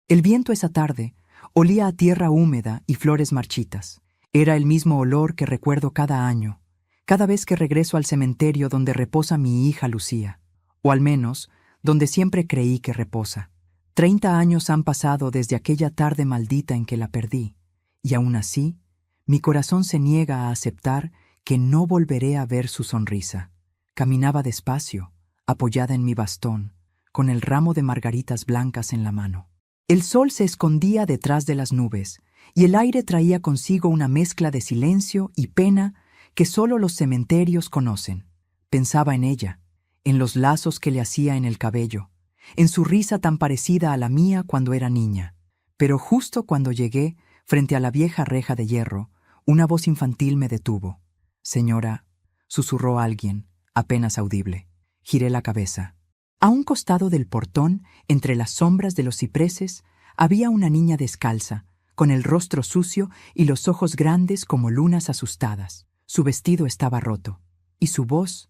El viento esa tarde olía a tierra húmeda y flores marchitas. Era el mismo olor que recuerdo cada año, cada vez que regreso al cementerio donde reposa mi hija Lucía, o al menos donde siempre creí que reposa. 30 años han pasado desde aquella tarde maldita en que la perdí, y aún así, mi corazón se niega a aceptar que no volveré a ver su sonrisa. Caminaba despacio, apoyada en mi bastón, con el ramo de margaritas blancas en la mano. El sol se escondía detrás de las nubes, y el aire traía consigo una mezcla de silencio y pena que solo los cementerios conocen. Pensaba en ella, en los lazos que le hacía en el cabello, en su risa tan parecida a la mía cuando era niña. Pero justo cuando llegué, frente a la vieja reja de hierro, una voz infantil me detuvo. «Señora», susurró alguien, apenas audible. Giré la cabeza. A un costado del portón, entre las sombras de los cipreses, había una niña descalza, con el rostro sucio y los ojos grandes como lunas asustadas. Su vestido estaba roto, y su voz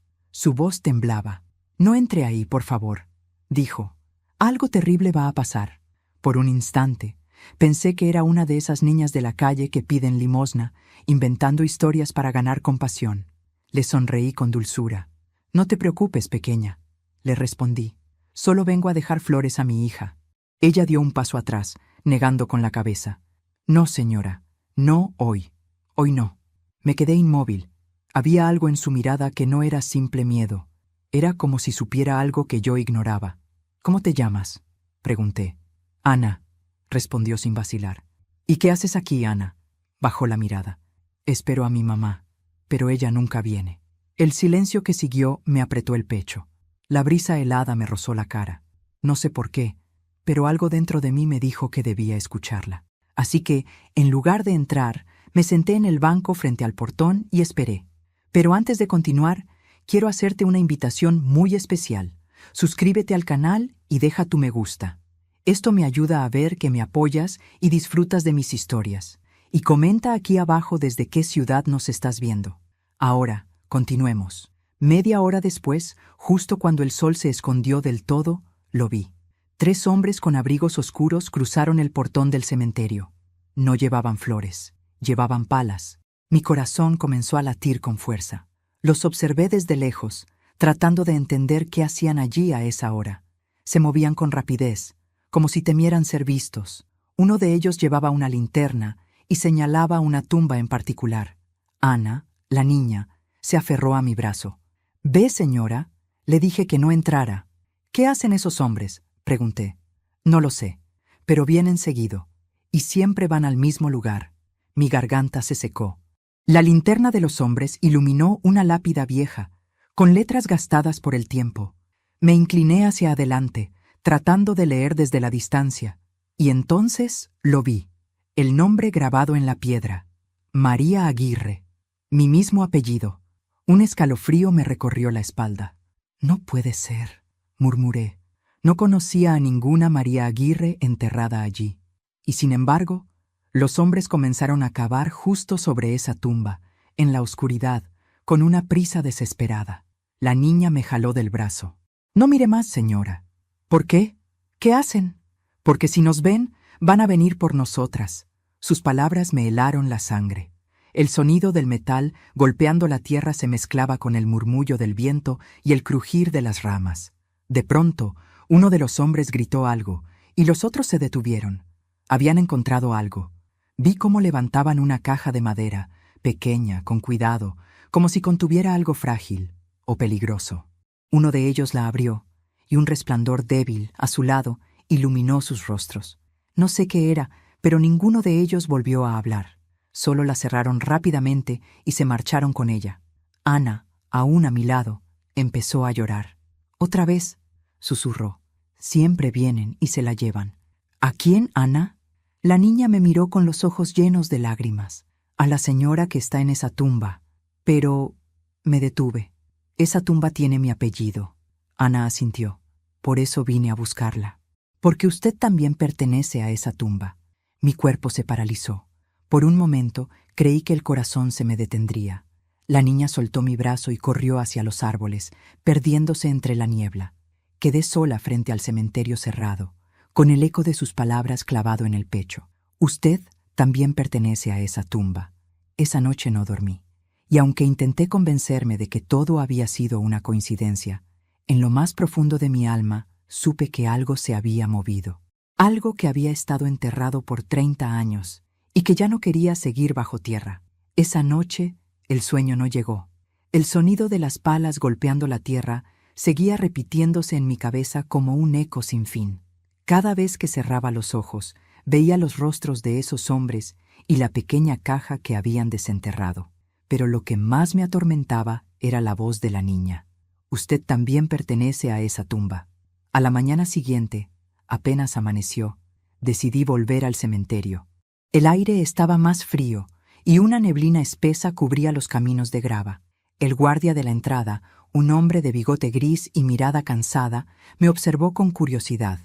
temblaba. «No entre ahí, por favor», dijo. «Algo terrible va a pasar». Por un instante, pensé que era una de esas niñas de la calle que piden limosna, inventando historias para ganar compasión. Le sonreí con dulzura. «No te preocupes, pequeña», le respondí. «Solo vengo a dejar flores a mi hija». Ella dio un paso atrás, negando con la cabeza. «No, señora, no hoy. Hoy no». Me quedé inmóvil. Había algo en su mirada que no era simple miedo. Era como si supiera algo que yo ignoraba. «¿Cómo te llamas?», pregunté. «Ana», respondió sin vacilar. «¿Y qué haces aquí, Ana?». Bajó la mirada. «Espero a mi mamá, pero ella nunca viene». El silencio que siguió me apretó el pecho. La brisa helada me rozó la cara. No sé por qué, pero algo dentro de mí me dijo que debía escucharla. Así que, en lugar de entrar, me senté en el banco frente al portón y esperé. Pero antes de continuar, quiero hacerte una invitación muy especial. Suscríbete al canal y deja tu me gusta. Esto me ayuda a ver que me apoyas y disfrutas de mis historias. Y comenta aquí abajo desde qué ciudad nos estás viendo. Ahora, continuemos. Media hora después, justo cuando el sol se escondió del todo, lo vi. 3 hombres con abrigos oscuros cruzaron el portón del cementerio. No llevaban flores, llevaban palas. Mi corazón comenzó a latir con fuerza. Los observé desde lejos, tratando de entender qué hacían allí a esa hora. Se movían con rapidez, como si temieran ser vistos. Uno de ellos llevaba una linterna y señalaba una tumba en particular. Ana, la niña, se aferró a mi brazo. «Ve, señora», le dije que no entrara. «¿Qué hacen esos hombres?», pregunté. «No lo sé, pero vienen seguido, y siempre van al mismo lugar». Mi garganta se secó. La linterna de los hombres iluminó una lápida vieja, con letras gastadas por el tiempo. Me incliné hacia adelante, tratando de leer desde la distancia, y entonces lo vi. El nombre grabado en la piedra. María Aguirre. Mi mismo apellido. Un escalofrío me recorrió la espalda. «No puede ser», murmuré. No conocía a ninguna María Aguirre enterrada allí. Y sin embargo, los hombres comenzaron a cavar justo sobre esa tumba, en la oscuridad, con una prisa desesperada. La niña me jaló del brazo. «No mire más, señora». «¿Por qué? ¿Qué hacen?». «Porque si nos ven, van a venir por nosotras». Sus palabras me helaron la sangre. El sonido del metal golpeando la tierra se mezclaba con el murmullo del viento y el crujir de las ramas. De pronto, uno de los hombres gritó algo, y los otros se detuvieron. Habían encontrado algo. Vi cómo levantaban una caja de madera, pequeña, con cuidado, como si contuviera algo frágil o peligroso. Uno de ellos la abrió, y un resplandor débil, a su lado, iluminó sus rostros. No sé qué era, pero ninguno de ellos volvió a hablar. Solo la cerraron rápidamente y se marcharon con ella. Ana, aún a mi lado, empezó a llorar. «Otra vez», susurró. «Siempre vienen y se la llevan». «¿A quién, Ana?». La niña me miró con los ojos llenos de lágrimas. «A la señora que está en esa tumba». «Pero…». Me detuve. «Esa tumba tiene mi apellido». Ana asintió. «Por eso vine a buscarla». «Porque usted también pertenece a esa tumba». Mi cuerpo se paralizó. Por un momento creí que el corazón se me detendría. La niña soltó mi brazo y corrió hacia los árboles, perdiéndose entre la niebla. Quedé sola frente al cementerio cerrado, con el eco de sus palabras clavado en el pecho. Usted también pertenece a esa tumba. Esa noche no dormí, y aunque intenté convencerme de que todo había sido una coincidencia, en lo más profundo de mi alma supe que algo se había movido. Algo que había estado enterrado por 30 años y que ya no quería seguir bajo tierra. Esa noche el sueño no llegó. El sonido de las palas golpeando la tierra seguía repitiéndose en mi cabeza como un eco sin fin. Cada vez que cerraba los ojos, veía los rostros de esos hombres y la pequeña caja que habían desenterrado. Pero lo que más me atormentaba era la voz de la niña. Usted también pertenece a esa tumba. A la mañana siguiente, apenas amaneció, decidí volver al cementerio. El aire estaba más frío y una neblina espesa cubría los caminos de grava. El guardia de la entrada, un hombre de bigote gris y mirada cansada, me observó con curiosidad.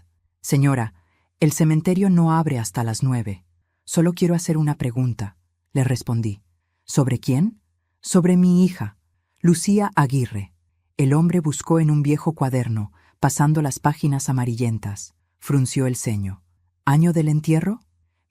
«Señora, el cementerio no abre hasta las 9. Solo quiero hacer una pregunta», le respondí. «¿Sobre quién?» «Sobre mi hija, Lucía Aguirre». El hombre buscó en un viejo cuaderno, pasando las páginas amarillentas. Frunció el ceño. «¿Año del entierro?»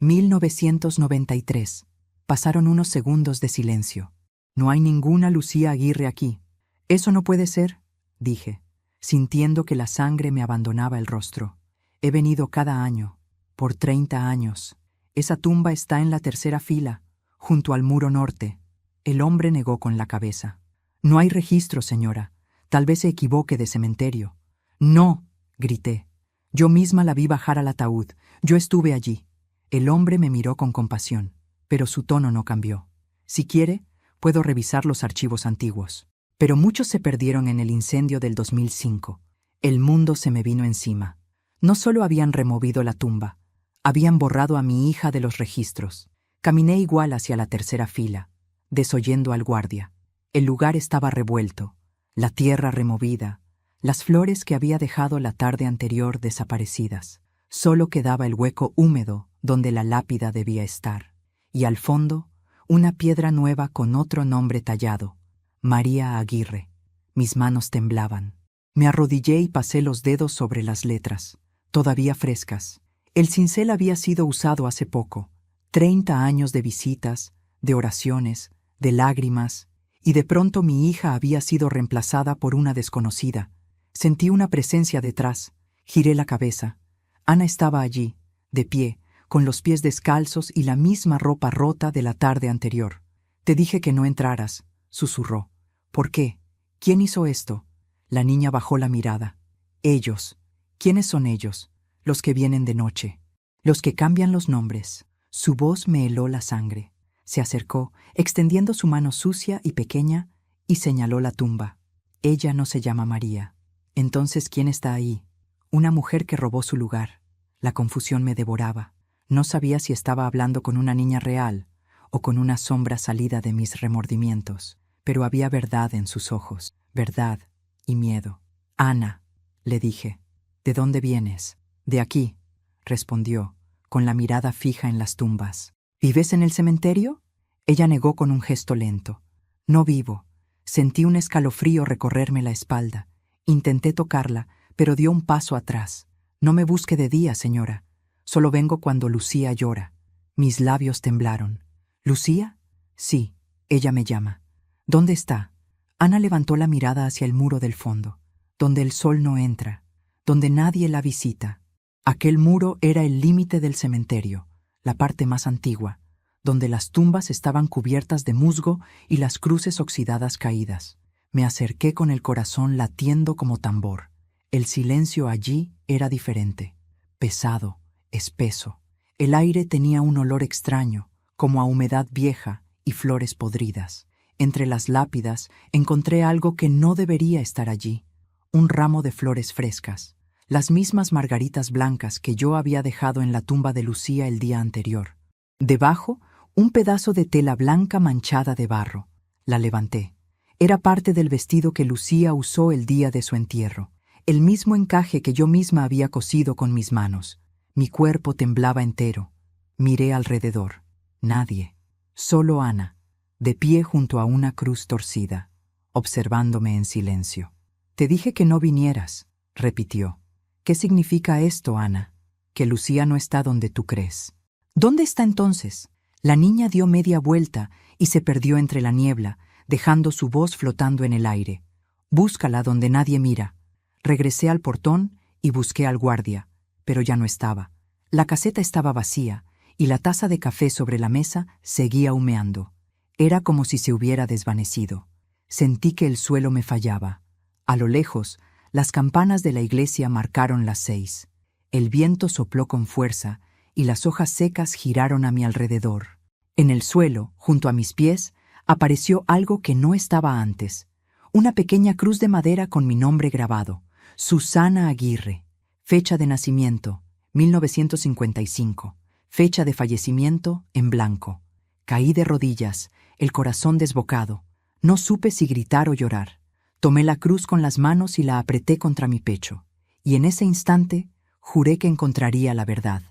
1993. Pasaron unos segundos de silencio. «No hay ninguna Lucía Aguirre aquí». «Eso no puede ser», dije, sintiendo que la sangre me abandonaba el rostro. «He venido cada año, por 30 años. Esa tumba está en la tercera fila, junto al muro norte». El hombre negó con la cabeza. «No hay registro, señora. Tal vez se equivoque de cementerio». «No», grité. «Yo misma la vi bajar al ataúd. Yo estuve allí». El hombre me miró con compasión, pero su tono no cambió. «Si quiere, puedo revisar los archivos antiguos». Pero muchos se perdieron en el incendio del 2005. El mundo se me vino encima. No solo habían removido la tumba, habían borrado a mi hija de los registros. Caminé igual hacia la tercera fila, desoyendo al guardia. El lugar estaba revuelto, la tierra removida, las flores que había dejado la tarde anterior desaparecidas. Solo quedaba el hueco húmedo donde la lápida debía estar. Y al fondo, una piedra nueva con otro nombre tallado. María Aguirre. Mis manos temblaban. Me arrodillé y pasé los dedos sobre las letras, todavía frescas. El cincel había sido usado hace poco. 30 años de visitas, de oraciones, de lágrimas, y de pronto mi hija había sido reemplazada por una desconocida. Sentí una presencia detrás. Giré la cabeza. Ana estaba allí, de pie, con los pies descalzos y la misma ropa rota de la tarde anterior. «Te dije que no entraras», susurró. «¿Por qué? ¿Quién hizo esto?» La niña bajó la mirada. «Ellos». «¿Quiénes son ellos?» «Los que vienen de noche. Los que cambian los nombres». Su voz me heló la sangre. Se acercó, extendiendo su mano sucia y pequeña, y señaló la tumba. «Ella no se llama María». «Entonces, ¿quién está ahí?» «Una mujer que robó su lugar». La confusión me devoraba. No sabía si estaba hablando con una niña real o con una sombra salida de mis remordimientos. Pero había verdad en sus ojos, verdad y miedo. «Ana», le dije, «¿de dónde vienes?» «De aquí», respondió, con la mirada fija en las tumbas. «¿Vives en el cementerio?» Ella negó con un gesto lento. «No vivo». Sentí un escalofrío recorrerme la espalda. Intenté tocarla, pero dio un paso atrás. «No me busque de día, señora. Solo vengo cuando Lucía llora». Mis labios temblaron. «¿Lucía?» «Sí, ella me llama». «¿Dónde está?» Ana levantó la mirada hacia el muro del fondo, donde el sol no entra, donde nadie la visita. Aquel muro era el límite del cementerio, la parte más antigua, donde las tumbas estaban cubiertas de musgo y las cruces oxidadas caídas. Me acerqué con el corazón latiendo como tambor. El silencio allí era diferente, pesado, espeso. El aire tenía un olor extraño, como a humedad vieja y flores podridas. Entre las lápidas encontré algo que no debería estar allí, un ramo de flores frescas, las mismas margaritas blancas que yo había dejado en la tumba de Lucía el día anterior. Debajo, un pedazo de tela blanca manchada de barro. La levanté. Era parte del vestido que Lucía usó el día de su entierro, el mismo encaje que yo misma había cosido con mis manos. Mi cuerpo temblaba entero. Miré alrededor. Nadie. Solo Ana, de pie junto a una cruz torcida, observándome en silencio. «Te dije que no vinieras», repitió. «¿Qué significa esto, Ana?» que Lucía no está donde tú crees. ¿Dónde está entonces? La niña dio media vuelta y se perdió entre la niebla, dejando su voz flotando en el aire. Búscala donde nadie mira. Regresé al portón y busqué al guardia, pero ya no estaba. La caseta estaba vacía y la taza de café sobre la mesa seguía humeando. Era como si se hubiera desvanecido. Sentí que el suelo me fallaba. A lo lejos, las campanas de la iglesia marcaron las 6. El viento sopló con fuerza y las hojas secas giraron a mi alrededor. En el suelo, junto a mis pies, apareció algo que no estaba antes. Una pequeña cruz de madera con mi nombre grabado. Susana Aguirre. Fecha de nacimiento, 1955. Fecha de fallecimiento, en blanco. Caí de rodillas, el corazón desbocado. No supe si gritar o llorar. Tomé la cruz con las manos y la apreté contra mi pecho. Y en ese instante, juré que encontraría la verdad,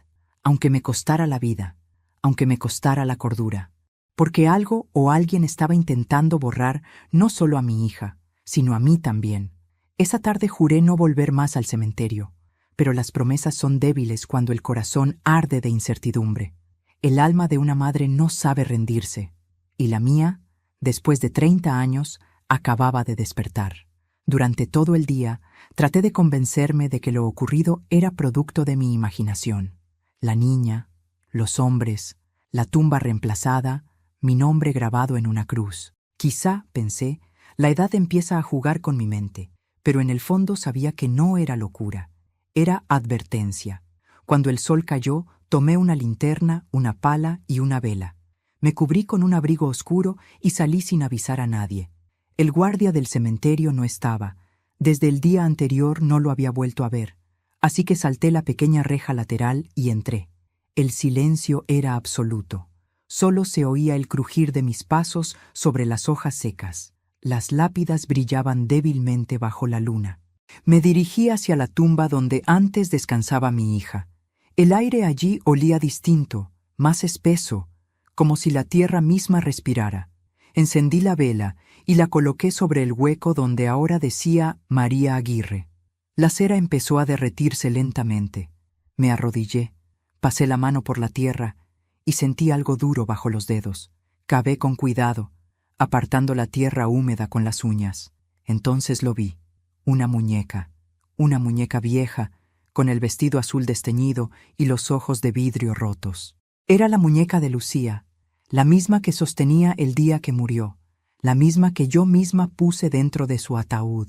aunque me costara la vida, aunque me costara la cordura. Porque algo o alguien estaba intentando borrar no solo a mi hija, sino a mí también. Esa tarde juré no volver más al cementerio, pero las promesas son débiles cuando el corazón arde de incertidumbre. El alma de una madre no sabe rendirse, y la mía, después de 30 años, acababa de despertar. Durante todo el día, traté de convencerme de que lo ocurrido era producto de mi imaginación. La niña, los hombres, la tumba reemplazada, mi nombre grabado en una cruz. Quizá, pensé, la edad empieza a jugar con mi mente, pero en el fondo sabía que no era locura, era advertencia. Cuando el sol cayó, tomé una linterna, una pala y una vela. Me cubrí con un abrigo oscuro y salí sin avisar a nadie. El guardia del cementerio no estaba. Desde el día anterior no lo había vuelto a ver, así que salté la pequeña reja lateral y entré. El silencio era absoluto. Solo se oía el crujir de mis pasos sobre las hojas secas. Las lápidas brillaban débilmente bajo la luna. Me dirigí hacia la tumba donde antes descansaba mi hija. El aire allí olía distinto, más espeso, como si la tierra misma respirara. Encendí la vela y la coloqué sobre el hueco donde ahora decía María Aguirre. La cera empezó a derretirse lentamente. Me arrodillé, pasé la mano por la tierra y sentí algo duro bajo los dedos. Cavé con cuidado, apartando la tierra húmeda con las uñas. Entonces lo vi. Una muñeca vieja, con el vestido azul desteñido y los ojos de vidrio rotos. Era la muñeca de Lucía, la misma que sostenía el día que murió, la misma que yo misma puse dentro de su ataúd.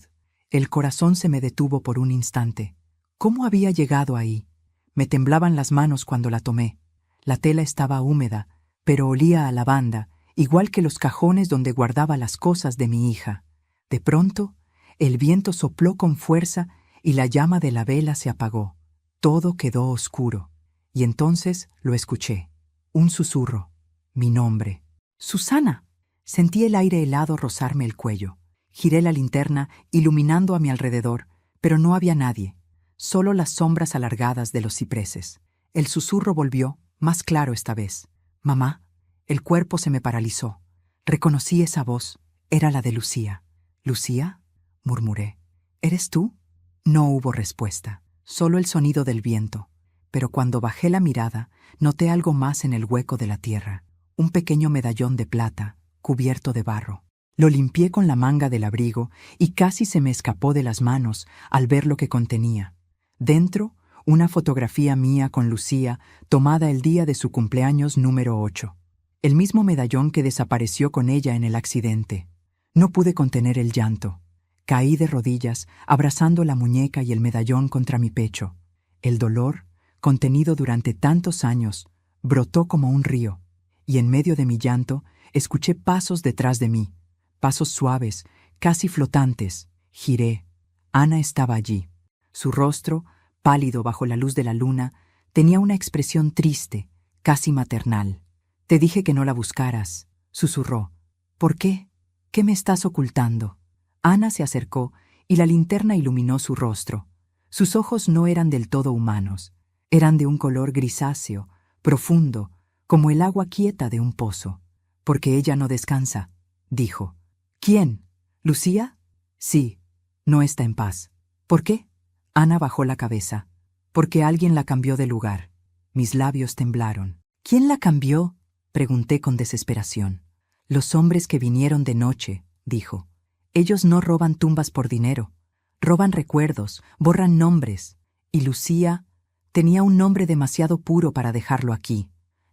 El corazón se me detuvo por un instante. ¿Cómo había llegado ahí? Me temblaban las manos cuando la tomé. La tela estaba húmeda, pero olía a lavanda, igual que los cajones donde guardaba las cosas de mi hija. De pronto, el viento sopló con fuerza y la llama de la vela se apagó. Todo quedó oscuro. Y entonces lo escuché. Un susurro. Mi nombre. ¡Susana! Sentí el aire helado rozarme el cuello. Giré la linterna, iluminando a mi alrededor, pero no había nadie. Solo las sombras alargadas de los cipreses. El susurro volvió, más claro esta vez. «Mamá». El cuerpo se me paralizó. Reconocí esa voz. Era la de Lucía. «¿Lucía?», murmuré. «¿Eres tú?». No hubo respuesta, solo el sonido del viento. Pero cuando bajé la mirada, noté algo más en el hueco de la tierra. Un pequeño medallón de plata, cubierto de barro. Lo limpié con la manga del abrigo y casi se me escapó de las manos al ver lo que contenía. Dentro, una fotografía mía con Lucía, tomada el día de su cumpleaños número 8. El mismo medallón que desapareció con ella en el accidente. No pude contener el llanto. Caí de rodillas, abrazando la muñeca y el medallón contra mi pecho. El dolor, contenido durante tantos años, brotó como un río, y en medio de mi llanto escuché pasos detrás de mí, pasos suaves, casi flotantes. Giré. Ana estaba allí. Su rostro, pálido bajo la luz de la luna, tenía una expresión triste, casi maternal. «Te dije que no la buscaras», susurró. «¿Por qué? ¿Qué me estás ocultando?». Ana se acercó y la linterna iluminó su rostro. Sus ojos no eran del todo humanos. Eran de un color grisáceo, profundo, como el agua quieta de un pozo. «Porque ella no descansa», dijo. «¿Quién? ¿Lucía?» «Sí, no está en paz». «¿Por qué?» Ana bajó la cabeza. Porque alguien la cambió de lugar. Mis labios temblaron. ¿Quién la cambió?, pregunté con desesperación. Los hombres que vinieron de noche, dijo. Ellos no roban tumbas por dinero. Roban recuerdos, borran nombres. Y Lucía tenía un nombre demasiado puro para dejarlo aquí.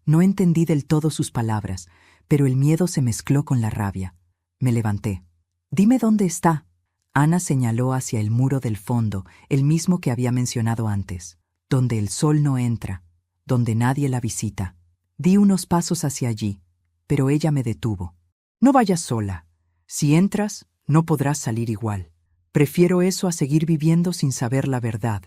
No entendí del todo sus palabras, pero el miedo se mezcló con la rabia. Me levanté. «Dime dónde está». Ana señaló hacia el muro del fondo, el mismo que había mencionado antes. «Donde el sol no entra, donde nadie la visita». Di unos pasos hacia allí, pero ella me detuvo. «No vayas sola. Si entras, no podrás salir igual. Prefiero eso a seguir viviendo sin saber la verdad».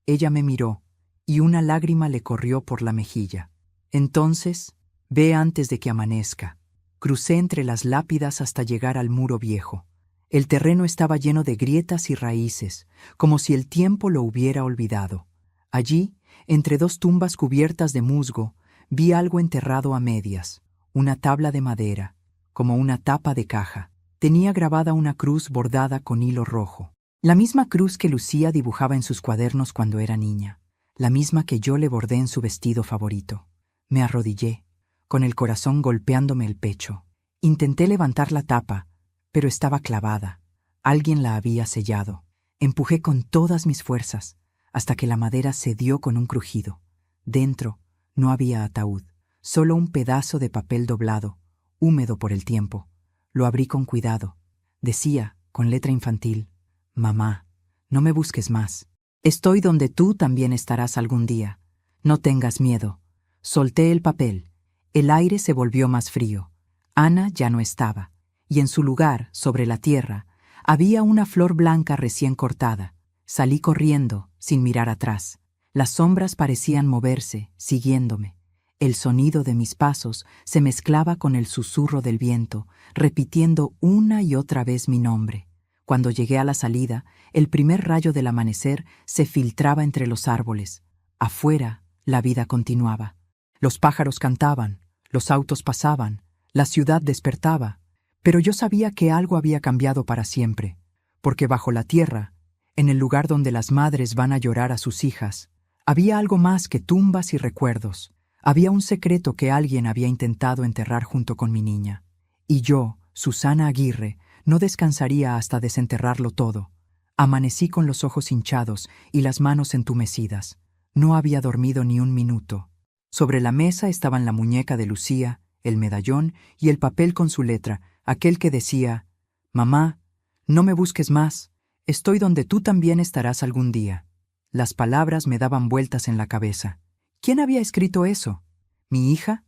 Ella me miró, y una lágrima le corrió por la mejilla. «Entonces, ve antes de que amanezca». Crucé entre las lápidas hasta llegar al muro viejo. El terreno estaba lleno de grietas y raíces, como si el tiempo lo hubiera olvidado. Allí, entre dos tumbas cubiertas de musgo, vi algo enterrado a medias, una tabla de madera, como una tapa de caja. Tenía grabada una cruz bordada con hilo rojo. La misma cruz que Lucía dibujaba en sus cuadernos cuando era niña, la misma que yo le bordé en su vestido favorito. Me arrodillé, con el corazón golpeándome el pecho. Intenté levantar la tapa, pero estaba clavada. Alguien la había sellado. Empujé con todas mis fuerzas, hasta que la madera cedió con un crujido. Dentro no había ataúd, solo un pedazo de papel doblado, húmedo por el tiempo. Lo abrí con cuidado. Decía, con letra infantil: «Mamá, no me busques más. Estoy donde tú también estarás algún día. No tengas miedo». Solté el papel. El aire se volvió más frío. Ana ya no estaba, y en su lugar, sobre la tierra, había una flor blanca recién cortada. Salí corriendo, sin mirar atrás. Las sombras parecían moverse, siguiéndome. El sonido de mis pasos se mezclaba con el susurro del viento, repitiendo una y otra vez mi nombre. Cuando llegué a la salida, el primer rayo del amanecer se filtraba entre los árboles. Afuera, la vida continuaba. Los pájaros cantaban, los autos pasaban, la ciudad despertaba, pero yo sabía que algo había cambiado para siempre, porque bajo la tierra, en el lugar donde las madres van a llorar a sus hijas, había algo más que tumbas y recuerdos. Había un secreto que alguien había intentado enterrar junto con mi niña. Y yo, Susana Aguirre, no descansaría hasta desenterrarlo todo. Amanecí con los ojos hinchados y las manos entumecidas. No había dormido ni un minuto. Sobre la mesa estaban la muñeca de Lucía, el medallón y el papel con su letra, aquel que decía: «Mamá, no me busques más, estoy donde tú también estarás algún día». Las palabras me daban vueltas en la cabeza. ¿Quién había escrito eso? ¿Mi hija?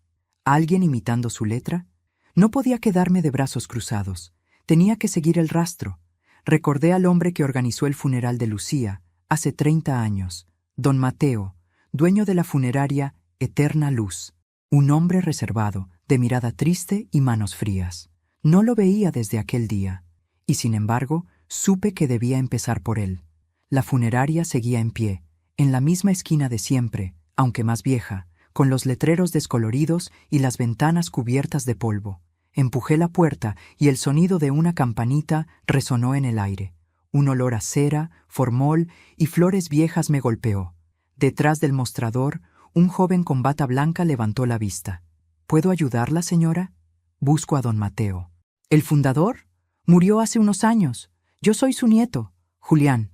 ¿Alguien imitando su letra? No podía quedarme de brazos cruzados. Tenía que seguir el rastro. Recordé al hombre que organizó el funeral de Lucía hace 30 años, don Mateo, dueño de la funeraria Eterna Luz, un hombre reservado, de mirada triste y manos frías. No lo veía desde aquel día, y sin embargo, supe que debía empezar por él. La funeraria seguía en pie, en la misma esquina de siempre, aunque más vieja, con los letreros descoloridos y las ventanas cubiertas de polvo. Empujé la puerta y el sonido de una campanita resonó en el aire. Un olor a cera, formol y flores viejas me golpeó. Detrás del mostrador, un joven con bata blanca levantó la vista. ¿Puedo ayudarla, señora? Busco a don Mateo. ¿El fundador? Murió hace unos años. Yo soy su nieto, Julián.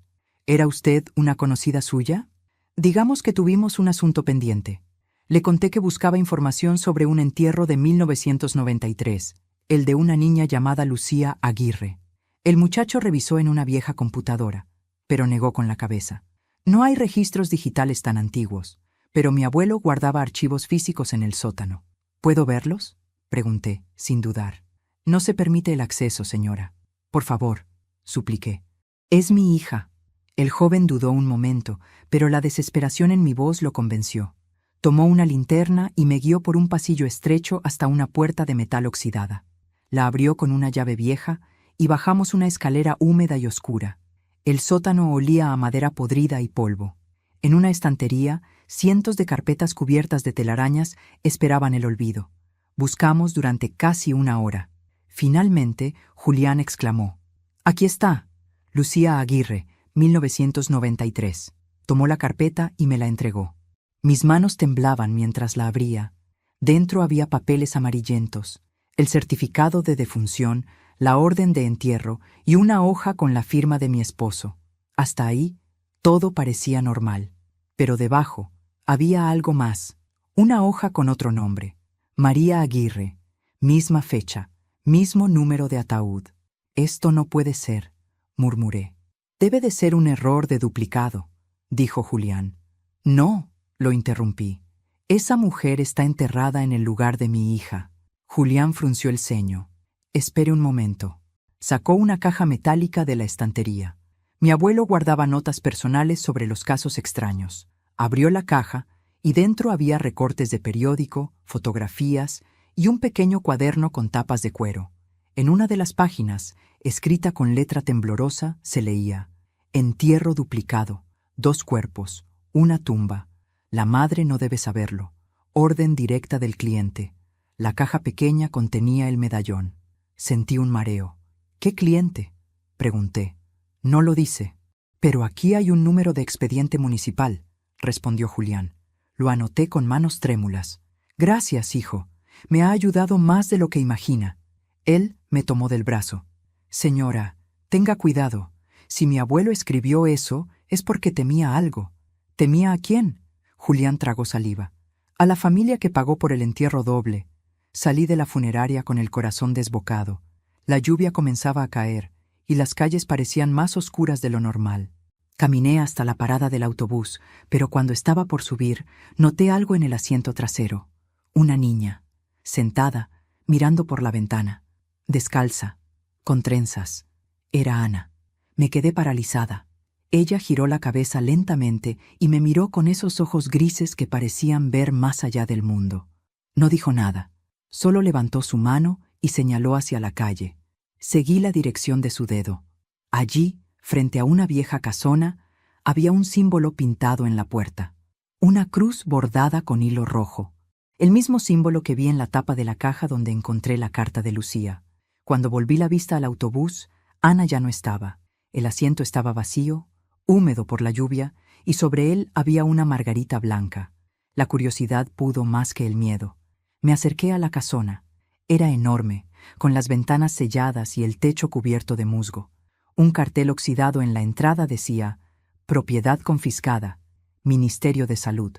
¿Era usted una conocida suya? Digamos que tuvimos un asunto pendiente. Le conté que buscaba información sobre un entierro de 1993, el de una niña llamada Lucía Aguirre. El muchacho revisó en una vieja computadora, pero negó con la cabeza. No hay registros digitales tan antiguos, pero mi abuelo guardaba archivos físicos en el sótano. ¿Puedo verlos?, pregunté, sin dudar. No se permite el acceso, señora. Por favor, supliqué. Es mi hija. El joven dudó un momento, pero la desesperación en mi voz lo convenció. Tomó una linterna y me guió por un pasillo estrecho hasta una puerta de metal oxidada. La abrió con una llave vieja y bajamos una escalera húmeda y oscura. El sótano olía a madera podrida y polvo. En una estantería, cientos de carpetas cubiertas de telarañas esperaban el olvido. Buscamos durante casi una hora. Finalmente, Julián exclamó: «Aquí está, Lucía Aguirre, 1993. Tomó la carpeta y me la entregó. Mis manos temblaban mientras la abría. Dentro había papeles amarillentos, el certificado de defunción, la orden de entierro y una hoja con la firma de mi esposo. Hasta ahí, todo parecía normal. Pero debajo había algo más. Una hoja con otro nombre. María Aguirre. Misma fecha, mismo número de ataúd. Esto no puede ser, murmuré. Debe de ser un error de duplicado, dijo Julián. No, lo interrumpí. Esa mujer está enterrada en el lugar de mi hija. Julián frunció el ceño. Espere un momento. Sacó una caja metálica de la estantería. Mi abuelo guardaba notas personales sobre los casos extraños. Abrió la caja y dentro había recortes de periódico, fotografías y un pequeño cuaderno con tapas de cuero. En una de las páginas, escrita con letra temblorosa, se leía: entierro duplicado, 2 cuerpos, una tumba. La madre no debe saberlo. Orden directa del cliente. La caja pequeña contenía el medallón. Sentí un mareo. ¿Qué cliente?, pregunté. No lo dice. Pero aquí hay un número de expediente municipal, respondió Julián. Lo anoté con manos trémulas. Gracias, hijo. Me ha ayudado más de lo que imagina. Él me tomó del brazo. Señora, tenga cuidado. Si mi abuelo escribió eso, es porque temía algo. ¿Temía a quién? Julián tragó saliva. A la familia que pagó por el entierro doble. Salí de la funeraria con el corazón desbocado. La lluvia comenzaba a caer, y las calles parecían más oscuras de lo normal. Caminé hasta la parada del autobús, pero cuando estaba por subir, noté algo en el asiento trasero. Una niña, sentada, mirando por la ventana, descalza, con trenzas. Era Ana. Me quedé paralizada. Ella giró la cabeza lentamente y me miró con esos ojos grises que parecían ver más allá del mundo. No dijo nada, solo levantó su mano y señaló hacia la calle. Seguí la dirección de su dedo. Allí, frente a una vieja casona, había un símbolo pintado en la puerta. Una cruz bordada con hilo rojo. El mismo símbolo que vi en la tapa de la caja donde encontré la carta de Lucía. Cuando volví la vista al autobús, Ana ya no estaba. El asiento estaba vacío, húmedo por la lluvia, y sobre él había una margarita blanca. La curiosidad pudo más que el miedo. Me acerqué a la casona. Era enorme, con las ventanas selladas y el techo cubierto de musgo. Un cartel oxidado en la entrada decía: propiedad confiscada, Ministerio de Salud.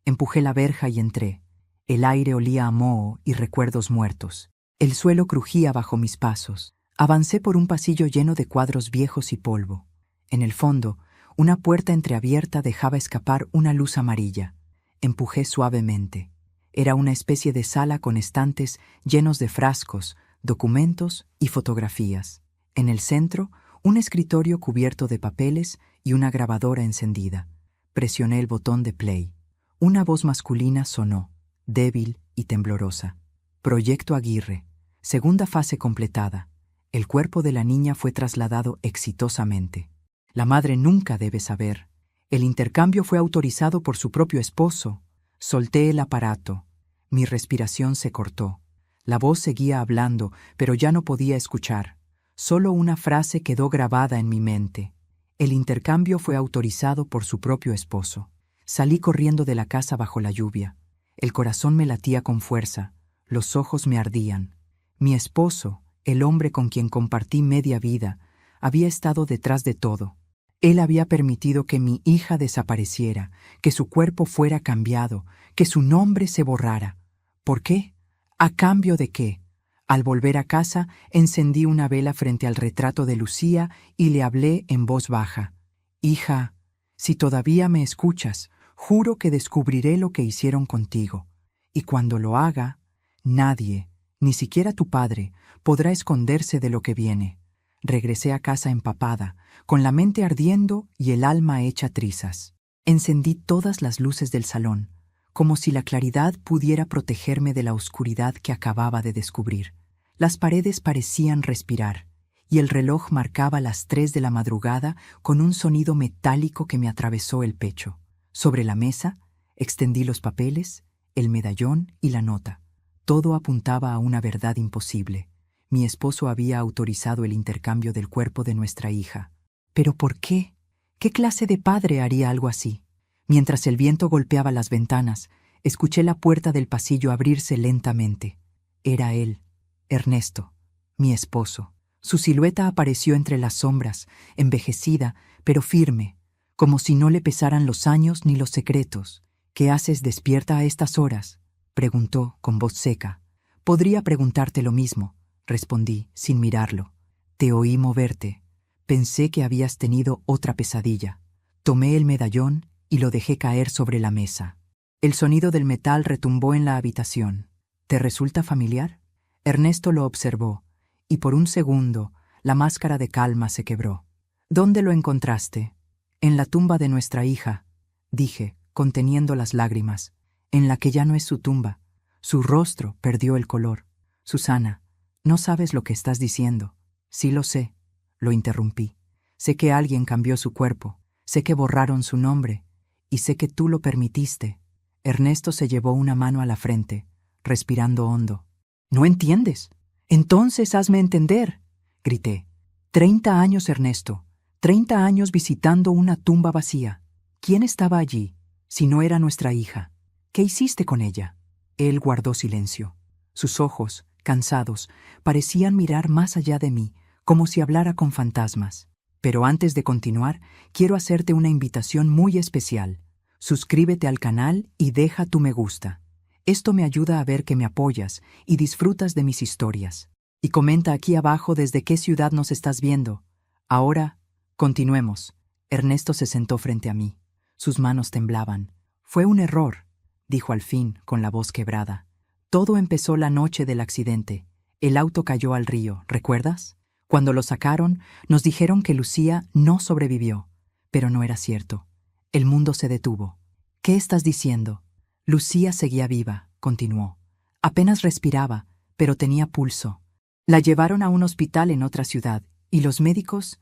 Empujé la verja y entré. El aire olía a moho y recuerdos muertos. El suelo crujía bajo mis pasos. Avancé por un pasillo lleno de cuadros viejos y polvo. En el fondo, una puerta entreabierta dejaba escapar una luz amarilla. Empujé suavemente. Era una especie de sala con estantes llenos de frascos, documentos y fotografías. En el centro, un escritorio cubierto de papeles y una grabadora encendida. Presioné el botón de play. Una voz masculina sonó, débil y temblorosa. Proyecto Aguirre. Segunda fase completada. El cuerpo de la niña fue trasladado exitosamente. La madre nunca debe saber. El intercambio fue autorizado por su propio esposo. Solté el aparato. Mi respiración se cortó. La voz seguía hablando, pero ya no podía escuchar. Solo una frase quedó grabada en mi mente. El intercambio fue autorizado por su propio esposo. Salí corriendo de la casa bajo la lluvia. El corazón me latía con fuerza. Los ojos me ardían. Mi esposo, el hombre con quien compartí media vida, había estado detrás de todo. Él había permitido que mi hija desapareciera, que su cuerpo fuera cambiado, que su nombre se borrara. ¿Por qué? ¿A cambio de qué? Al volver a casa, encendí una vela frente al retrato de Lucía y le hablé en voz baja. Hija, si todavía me escuchas, juro que descubriré lo que hicieron contigo. Y cuando lo haga, nadie, ni siquiera tu padre, podrá esconderse de lo que viene. Regresé a casa empapada, con la mente ardiendo y el alma hecha trizas. Encendí todas las luces del salón, como si la claridad pudiera protegerme de la oscuridad que acababa de descubrir. Las paredes parecían respirar, y el reloj marcaba las 3 de la madrugada con un sonido metálico que me atravesó el pecho. Sobre la mesa, extendí los papeles, el medallón y la nota. Todo apuntaba a una verdad imposible. Mi esposo había autorizado el intercambio del cuerpo de nuestra hija. ¿Pero por qué? ¿Qué clase de padre haría algo así? Mientras el viento golpeaba las ventanas, escuché la puerta del pasillo abrirse lentamente. Era él, Ernesto, mi esposo. Su silueta apareció entre las sombras, envejecida, pero firme, como si no le pesaran los años ni los secretos. «¿Qué haces despierta a estas horas?», preguntó con voz seca. «Podría preguntarte lo mismo», respondí, sin mirarlo. «Te oí moverte. Pensé que habías tenido otra pesadilla». Tomé el medallón y lo dejé caer sobre la mesa. El sonido del metal retumbó en la habitación. «¿Te resulta familiar?». Ernesto lo observó, y por un segundo la máscara de calma se quebró. «¿Dónde lo encontraste?». «En la tumba de nuestra hija», dije, conteniendo las lágrimas. «En la que ya no es su tumba. Su rostro perdió el color». «Susana, no sabes lo que estás diciendo». «Sí lo sé», lo interrumpí. «Sé que alguien cambió su cuerpo, sé que borraron su nombre, y sé que tú lo permitiste». Ernesto se llevó una mano a la frente, respirando hondo. «¿No entiendes? Entonces hazme entender», grité. 30 años, Ernesto. 30 años visitando una tumba vacía. ¿Quién estaba allí, si no era nuestra hija? ¿Qué hiciste con ella? Él guardó silencio. Sus ojos, cansados, parecían mirar más allá de mí, como si hablara con fantasmas. Pero antes de continuar, quiero hacerte una invitación muy especial. Suscríbete al canal y deja tu me gusta. Esto me ayuda a ver que me apoyas y disfrutas de mis historias. Y comenta aquí abajo desde qué ciudad nos estás viendo. Ahora, continuemos. Ernesto se sentó frente a mí. Sus manos temblaban. «Fue un error», dijo al fin, con la voz quebrada. «Todo empezó la noche del accidente. El auto cayó al río, ¿recuerdas? Cuando lo sacaron, nos dijeron que Lucía no sobrevivió. Pero no era cierto. El mundo se detuvo». «¿Qué estás diciendo?». «Lucía seguía viva», continuó. «Apenas respiraba, pero tenía pulso. La llevaron a un hospital en otra ciudad, y los médicos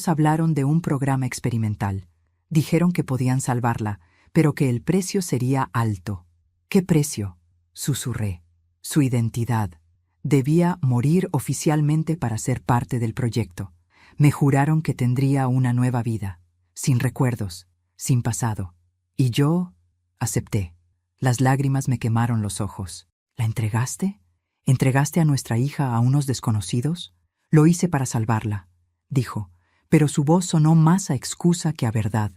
hablaron de un programa experimental. Dijeron que podían salvarla, pero que el precio sería alto». «¿Qué precio?», susurré. «Su identidad. Debía morir oficialmente para ser parte del proyecto. Me juraron que tendría una nueva vida, sin recuerdos, sin pasado. Y yo acepté». Las lágrimas me quemaron los ojos. «¿La entregaste? ¿Entregaste a nuestra hija a unos desconocidos?». «Lo hice para salvarla», dijo, pero su voz sonó más a excusa que a verdad.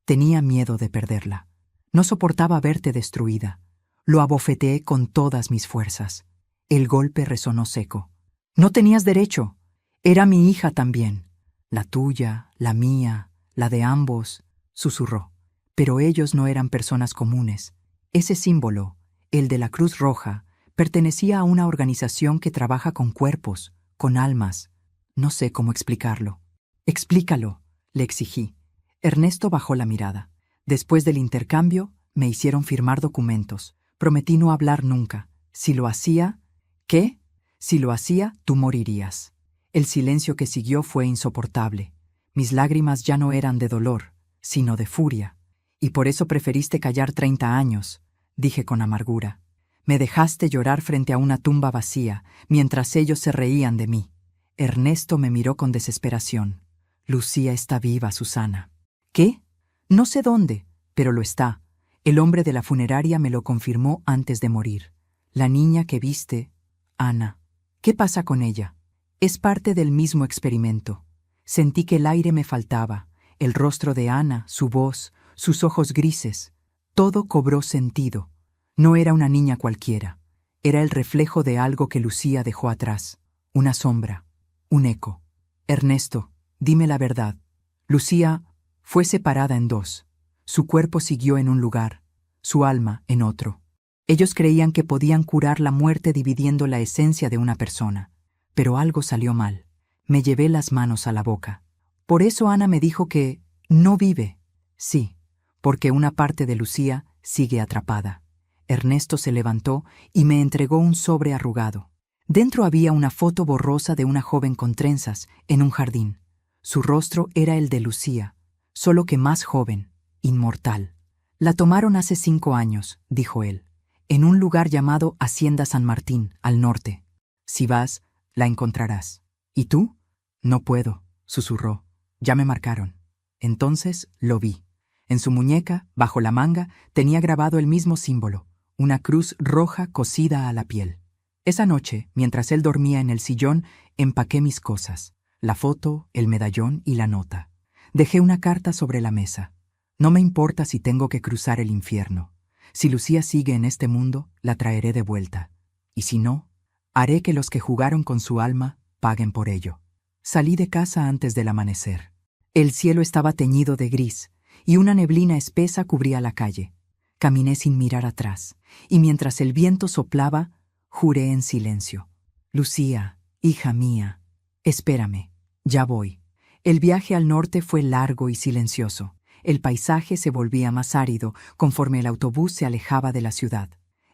Tenía miedo de perderla. No soportaba verte destruida. Lo abofeteé con todas mis fuerzas. El golpe resonó seco. «No tenías derecho. Era mi hija también. La tuya, la mía, la de ambos», susurró. «Pero ellos no eran personas comunes. Ese símbolo, el de la Cruz Roja, pertenecía a una organización que trabaja con cuerpos, con almas. No sé cómo explicarlo». «Explícalo», le exigí. Ernesto bajó la mirada. Después del intercambio, me hicieron firmar documentos. Prometí no hablar nunca. Si lo hacía... ¿Qué? Si lo hacía, tú morirías. El silencio que siguió fue insoportable. Mis lágrimas ya no eran de dolor, sino de furia. «Y por eso preferiste callar 30 años», dije con amargura. «Me dejaste llorar frente a una tumba vacía, mientras ellos se reían de mí». Ernesto me miró con desesperación. «Lucía está viva, Susana». «¿Qué? No sé dónde, pero lo está. El hombre de la funeraria me lo confirmó antes de morir. La niña que viste, Ana. ¿Qué pasa con ella? Es parte del mismo experimento». Sentí que el aire me faltaba, el rostro de Ana, su voz, sus ojos grises. Todo cobró sentido. No era una niña cualquiera. Era el reflejo de algo que Lucía dejó atrás. Una sombra, un eco. «Ernesto, dime la verdad. Lucía fue separada en dos. Su cuerpo siguió en un lugar, su alma en otro. Ellos creían que podían curar la muerte dividiendo la esencia de una persona. Pero algo salió mal. Me llevé las manos a la boca. Por eso Ana me dijo que no vive». «Sí, porque una parte de Lucía sigue atrapada». Ernesto se levantó y me entregó un sobre arrugado. Dentro había una foto borrosa de una joven con trenzas en un jardín. Su rostro era el de Lucía, solo que más joven, inmortal. «La tomaron hace 5 años», dijo él, «en un lugar llamado Hacienda San Martín, al norte. Si vas, la encontrarás». «¿Y tú?». «No puedo», susurró. «Ya me marcaron». Entonces lo vi. En su muñeca, bajo la manga, tenía grabado el mismo símbolo, una cruz roja cosida a la piel. Esa noche, mientras él dormía en el sillón, empaqué mis cosas, la foto, el medallón y la nota. Dejé una carta sobre la mesa. No me importa si tengo que cruzar el infierno. Si Lucía sigue en este mundo, la traeré de vuelta. Y si no, haré que los que jugaron con su alma paguen por ello. Salí de casa antes del amanecer. El cielo estaba teñido de gris, y una neblina espesa cubría la calle. Caminé sin mirar atrás, y mientras el viento soplaba, juré en silencio. Lucía, hija mía, espérame, ya voy. El viaje al norte fue largo y silencioso. El paisaje se volvía más árido conforme el autobús se alejaba de la ciudad.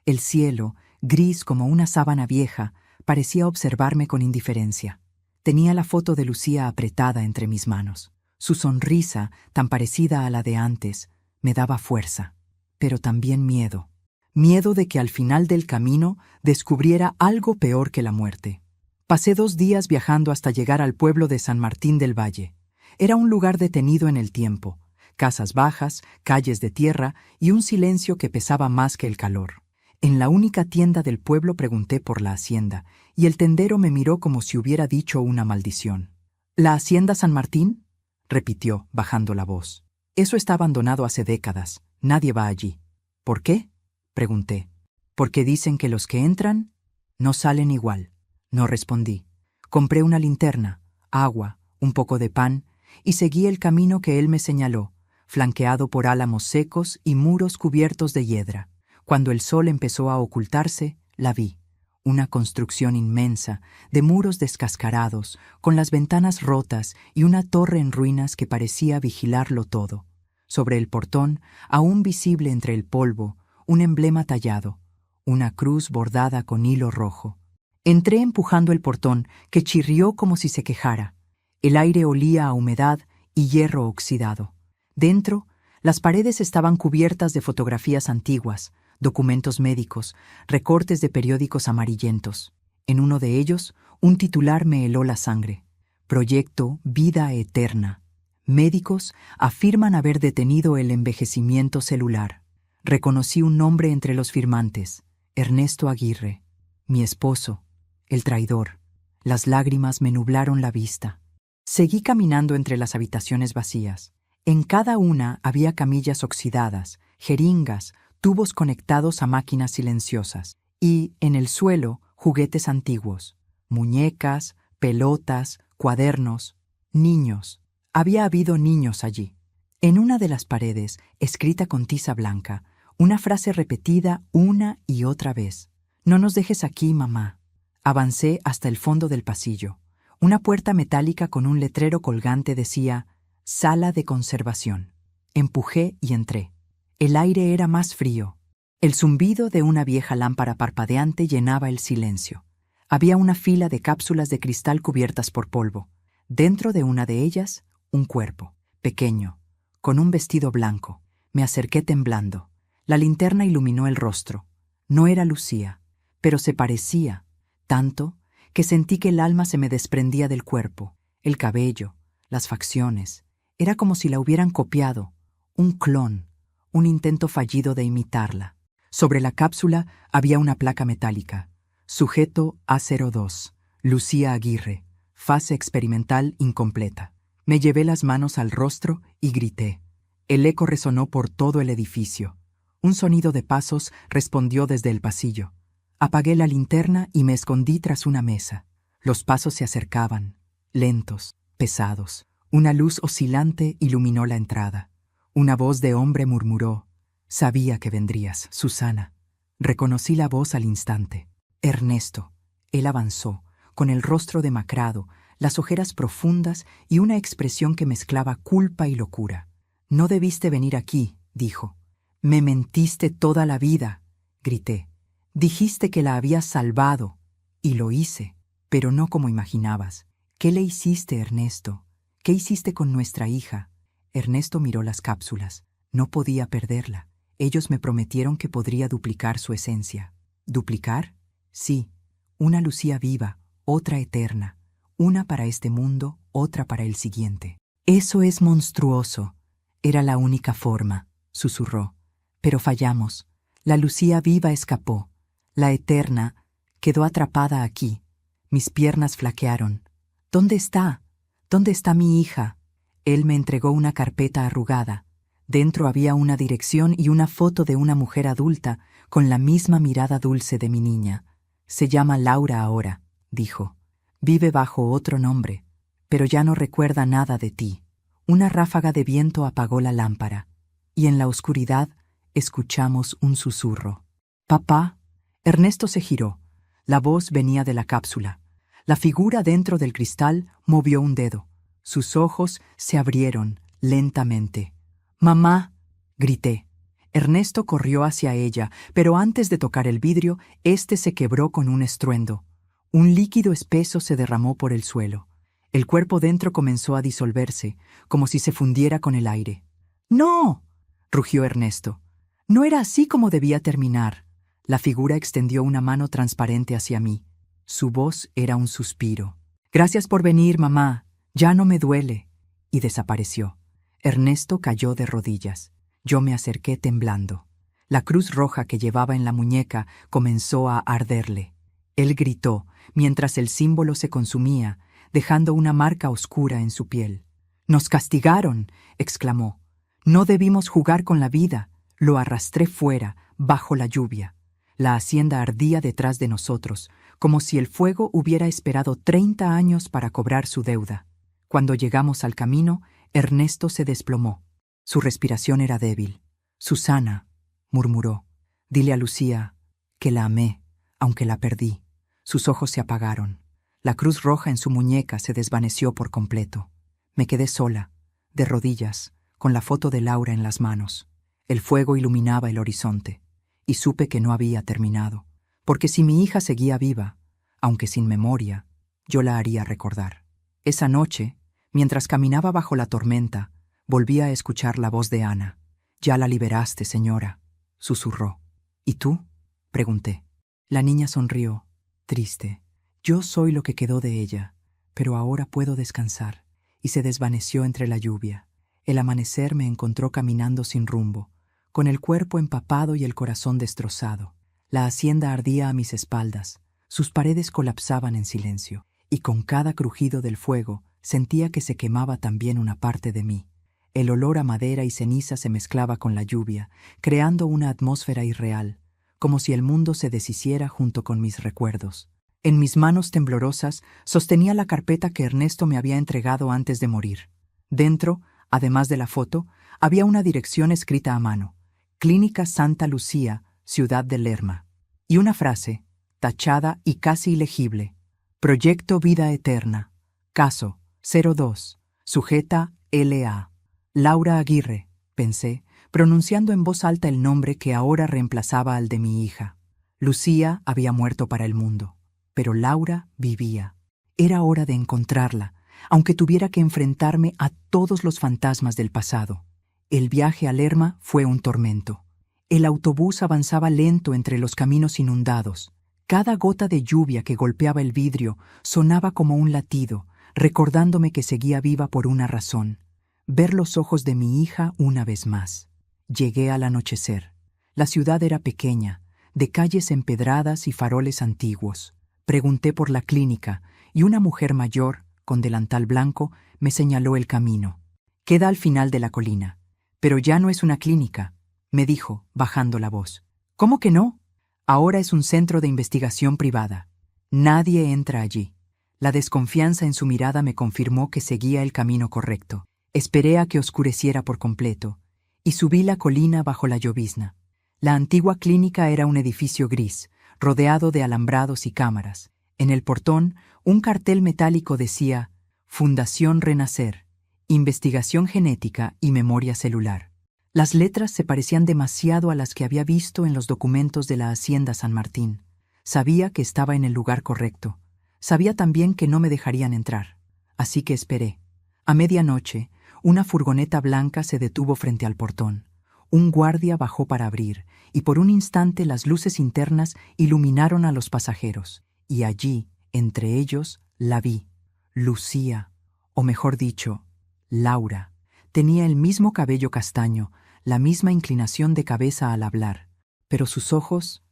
El cielo, gris como una sábana vieja, parecía observarme con indiferencia. Tenía la foto de Lucía apretada entre mis manos. Su sonrisa, tan parecida a la de antes, me daba fuerza, pero también miedo. Miedo de que al final del camino descubriera algo peor que la muerte. Pasé 2 días viajando hasta llegar al pueblo de San Martín del Valle. Era un lugar detenido en el tiempo, casas bajas, calles de tierra y un silencio que pesaba más que el calor. En la única tienda del pueblo pregunté por la hacienda, y el tendero me miró como si hubiera dicho una maldición. ¿La hacienda San Martín?, repitió, bajando la voz. Eso está abandonado hace décadas. Nadie va allí. ¿Por qué?, pregunté. Porque dicen que los que entran no salen igual. No respondí. Compré una linterna, agua, un poco de pan, y seguí el camino que él me señaló, flanqueado por álamos secos y muros cubiertos de hiedra. Cuando el sol empezó a ocultarse, la vi. Una construcción inmensa, de muros descascarados, con las ventanas rotas y una torre en ruinas que parecía vigilarlo todo. Sobre el portón, aún visible entre el polvo, un emblema tallado, una cruz bordada con hilo rojo. Entré empujando el portón, que chirrió como si se quejara. El aire olía a humedad y hierro oxidado. Dentro, las paredes estaban cubiertas de fotografías antiguas, documentos médicos, recortes de periódicos amarillentos. En uno de ellos, un titular me heló la sangre. Proyecto Vida Eterna. Médicos afirman haber detenido el envejecimiento celular. Reconocí un nombre entre los firmantes: Ernesto Aguirre. Mi esposo, el traidor. Las lágrimas me nublaron la vista. Seguí caminando entre las habitaciones vacías. En cada una había camillas oxidadas, jeringas, tubos conectados a máquinas silenciosas, y, en el suelo, juguetes antiguos, muñecas, pelotas, cuadernos, niños. Había habido niños allí. En una de las paredes, escrita con tiza blanca, una frase repetida una y otra vez. «No nos dejes aquí, mamá». Avancé hasta el fondo del pasillo. Una puerta metálica con un letrero colgante decía «Sala de conservación». Empujé y entré. El aire era más frío. El zumbido de una vieja lámpara parpadeante llenaba el silencio. Había una fila de cápsulas de cristal cubiertas por polvo. Dentro de una de ellas, un cuerpo, pequeño, con un vestido blanco. Me acerqué temblando. La linterna iluminó el rostro. No era Lucía, pero se parecía, tanto que sentí que el alma se me desprendía del cuerpo, el cabello, las facciones. Era como si la hubieran copiado, un clon, un intento fallido de imitarla. Sobre la cápsula había una placa metálica. Sujeto A02, Lucía Aguirre, fase experimental incompleta. Me llevé las manos al rostro y grité. El eco resonó por todo el edificio. Un sonido de pasos respondió desde el pasillo. Apagué la linterna y me escondí tras una mesa. Los pasos se acercaban, lentos, pesados. Una luz oscilante iluminó la entrada. Una voz de hombre murmuró: «Sabía que vendrías, Susana». Reconocí la voz al instante. Ernesto. Él avanzó, con el rostro demacrado, las ojeras profundas y una expresión que mezclaba culpa y locura. «No debiste venir aquí», dijo. «Me mentiste toda la vida», grité. «Dijiste que la habías salvado». Y lo hice, pero no como imaginabas. «¿Qué le hiciste, Ernesto? ¿Qué hiciste con nuestra hija?» Ernesto miró las cápsulas. No podía perderla. Ellos me prometieron que podría duplicar su esencia. ¿Duplicar? Sí. Una Lucía viva, otra eterna. Una para este mundo, otra para el siguiente. Eso es monstruoso. Era la única forma, susurró. Pero fallamos. La Lucía viva escapó. La eterna quedó atrapada aquí. Mis piernas flaquearon. ¿Dónde está? ¿Dónde está mi hija? Él me entregó una carpeta arrugada. Dentro había una dirección y una foto de una mujer adulta con la misma mirada dulce de mi niña. Se llama Laura ahora, dijo. Vive bajo otro nombre, pero ya no recuerda nada de ti. Una ráfaga de viento apagó la lámpara, y en la oscuridad escuchamos un susurro. «Papá». Ernesto se giró. La voz venía de la cápsula. La figura dentro del cristal movió un dedo. Sus ojos se abrieron lentamente. «Mamá», grité. Ernesto corrió hacia ella, pero antes de tocar el vidrio, éste se quebró con un estruendo. Un líquido espeso se derramó por el suelo. El cuerpo dentro comenzó a disolverse, como si se fundiera con el aire. «¡No!», rugió Ernesto. No era así como debía terminar. La figura extendió una mano transparente hacia mí. Su voz era un suspiro. «Gracias por venir, mamá. Ya no me duele». Y desapareció. Ernesto cayó de rodillas. Yo me acerqué temblando. La cruz roja que llevaba en la muñeca comenzó a arderle. Él gritó, mientras el símbolo se consumía, dejando una marca oscura en su piel. «¡Nos castigaron!», exclamó. «No debimos jugar con la vida». Lo arrastré fuera, bajo la lluvia. La hacienda ardía detrás de nosotros, como si el fuego hubiera esperado 30 años para cobrar su deuda. Cuando llegamos al camino, Ernesto se desplomó. Su respiración era débil. «Susana», murmuró, «dile a Lucía que la amé, aunque la perdí». Sus ojos se apagaron. La cruz roja en su muñeca se desvaneció por completo. Me quedé sola, de rodillas, con la foto de Laura en las manos. El fuego iluminaba el horizonte, y supe que no había terminado, porque si mi hija seguía viva, aunque sin memoria, yo la haría recordar. Esa noche, mientras caminaba bajo la tormenta, volví a escuchar la voz de Ana. «Ya la liberaste, señora», susurró. «¿Y tú?», pregunté. La niña sonrió, triste. «Yo soy lo que quedó de ella, pero ahora puedo descansar», y se desvaneció entre la lluvia. El amanecer me encontró caminando sin rumbo, con el cuerpo empapado y el corazón destrozado. La hacienda ardía a mis espaldas, sus paredes colapsaban en silencio, y con cada crujido del fuego sentía que se quemaba también una parte de mí. El olor a madera y ceniza se mezclaba con la lluvia, creando una atmósfera irreal, como si el mundo se deshiciera junto con mis recuerdos. En mis manos temblorosas sostenía la carpeta que Ernesto me había entregado antes de morir. Dentro, además de la foto, había una dirección escrita a mano: Clínica Santa Lucía, Ciudad de Lerma. Y una frase, tachada y casi ilegible: Proyecto Vida Eterna. Caso 02. Sujeta L.A. Laura Aguirre, pensé, pronunciando en voz alta el nombre que ahora reemplazaba al de mi hija. Lucía había muerto para el mundo, pero Laura vivía. Era hora de encontrarla, aunque tuviera que enfrentarme a todos los fantasmas del pasado. El viaje a Lerma fue un tormento. El autobús avanzaba lento entre los caminos inundados. Cada gota de lluvia que golpeaba el vidrio sonaba como un latido, recordándome que seguía viva por una razón: ver los ojos de mi hija una vez más. Llegué al anochecer. La ciudad era pequeña, de calles empedradas y faroles antiguos. Pregunté por la clínica y una mujer mayor, con delantal blanco, me señaló el camino. «Queda al final de la colina. Pero ya no es una clínica», me dijo, bajando la voz. «¿Cómo que no? Ahora es un centro de investigación privada. Nadie entra allí». La desconfianza en su mirada me confirmó que seguía el camino correcto. Esperé a que oscureciera por completo, y subí la colina bajo la llovizna. La antigua clínica era un edificio gris, rodeado de alambrados y cámaras. En el portón, un cartel metálico decía: Fundación Renacer, Investigación Genética y Memoria Celular. Las letras se parecían demasiado a las que había visto en los documentos de la Hacienda San Martín. Sabía que estaba en el lugar correcto. Sabía también que no me dejarían entrar. Así que esperé. A medianoche, una furgoneta blanca se detuvo frente al portón. Un guardia bajó para abrir, y por un instante las luces internas iluminaron a los pasajeros. Y allí, entre ellos, la vi. Lucía, o mejor dicho, Laura. Tenía el mismo cabello castaño, la misma inclinación de cabeza al hablar, pero sus ojos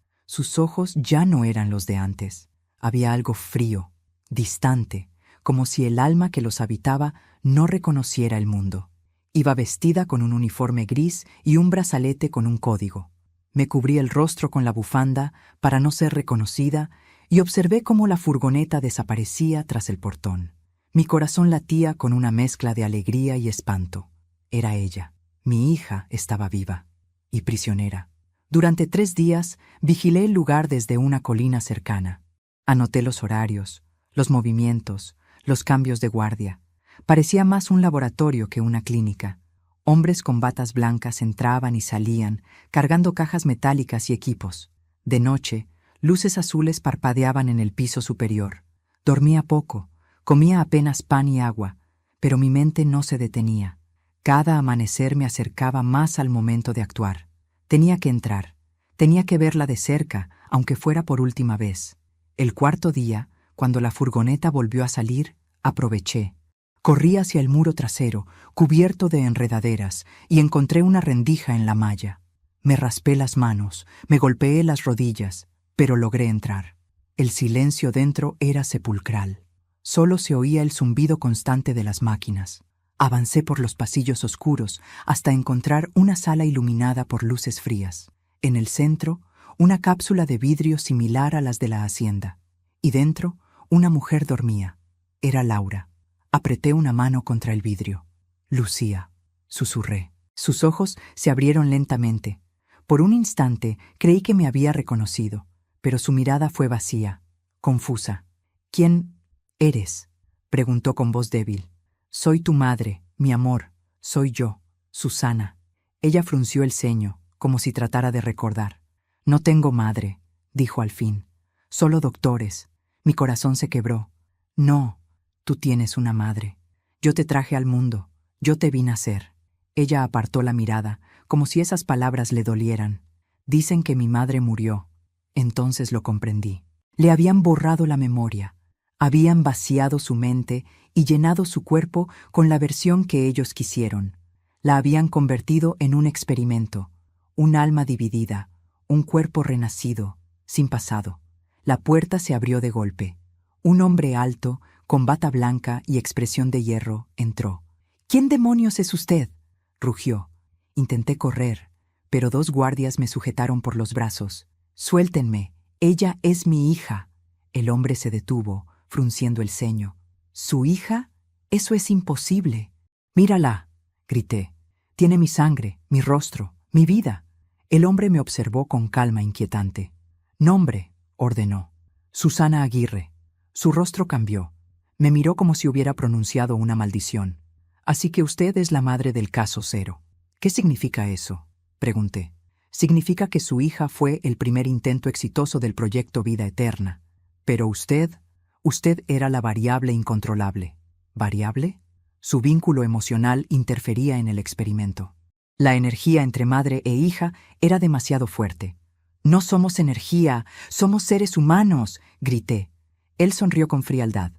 ya no eran los de antes. Había algo frío, distante, como si el alma que los habitaba no reconociera el mundo. Iba vestida con un uniforme gris y un brazalete con un código. Me cubrí el rostro con la bufanda para no ser reconocida y observé cómo la furgoneta desaparecía tras el portón. Mi corazón latía con una mezcla de alegría y espanto. Era ella. Mi hija estaba viva y prisionera. Durante 3 días vigilé el lugar desde una colina cercana. Anoté los horarios, los movimientos, los cambios de guardia. Parecía más un laboratorio que una clínica. Hombres con batas blancas entraban y salían, cargando cajas metálicas y equipos. De noche, luces azules parpadeaban en el piso superior. Dormía poco, comía apenas pan y agua, pero mi mente no se detenía. Cada amanecer me acercaba más al momento de actuar. Tenía que entrar. Tenía que verla de cerca, aunque fuera por última vez. El 4.º día, cuando la furgoneta volvió a salir, aproveché. Corrí hacia el muro trasero, cubierto de enredaderas, y encontré una rendija en la malla. Me raspé las manos, me golpeé las rodillas, pero logré entrar. El silencio dentro era sepulcral. Solo se oía el zumbido constante de las máquinas. Avancé por los pasillos oscuros hasta encontrar una sala iluminada por luces frías. En el centro, una cápsula de vidrio similar a las de la hacienda. Y dentro, una mujer dormía. Era Laura. Apreté una mano contra el vidrio. Lucía, susurré. Sus ojos se abrieron lentamente. Por un instante creí que me había reconocido, pero su mirada fue vacía, confusa. ¿Quién eres?, preguntó con voz débil. Soy tu madre, mi amor. Soy yo, Susana. Ella frunció el ceño, como si tratara de recordar. No tengo madre, dijo al fin. Solo doctores. Mi corazón se quebró. No, tú tienes una madre. Yo te traje al mundo. Yo te vi nacer. Ella apartó la mirada, como si esas palabras le dolieran. Dicen que mi madre murió. Entonces lo comprendí. Le habían borrado la memoria. Habían vaciado su mente y llenado su cuerpo con la versión que ellos quisieron. La habían convertido en un experimento, un alma dividida, un cuerpo renacido, sin pasado. La puerta se abrió de golpe. Un hombre alto, con bata blanca y expresión de hierro, entró. «¿Quién demonios es usted?», rugió. Intenté correr, pero 2 guardias me sujetaron por los brazos. «Suéltenme, ella es mi hija». El hombre se detuvo, frunciendo el ceño. «¿Su hija? Eso es imposible». «Mírala», grité. «Tiene mi sangre, mi rostro, mi vida». El hombre me observó con calma inquietante. «Nombre», ordenó. «Susana Aguirre». Su rostro cambió. Me miró como si hubiera pronunciado una maldición. «Así que usted es la madre del caso Cero». «¿Qué significa eso?», pregunté. «Significa que su hija fue el primer intento exitoso del proyecto Vida Eterna. Pero usted era la variable incontrolable». ¿Variable? Su vínculo emocional interfería en el experimento. La energía entre madre e hija era demasiado fuerte. «No somos energía, somos seres humanos», grité. Él sonrió con frialdad.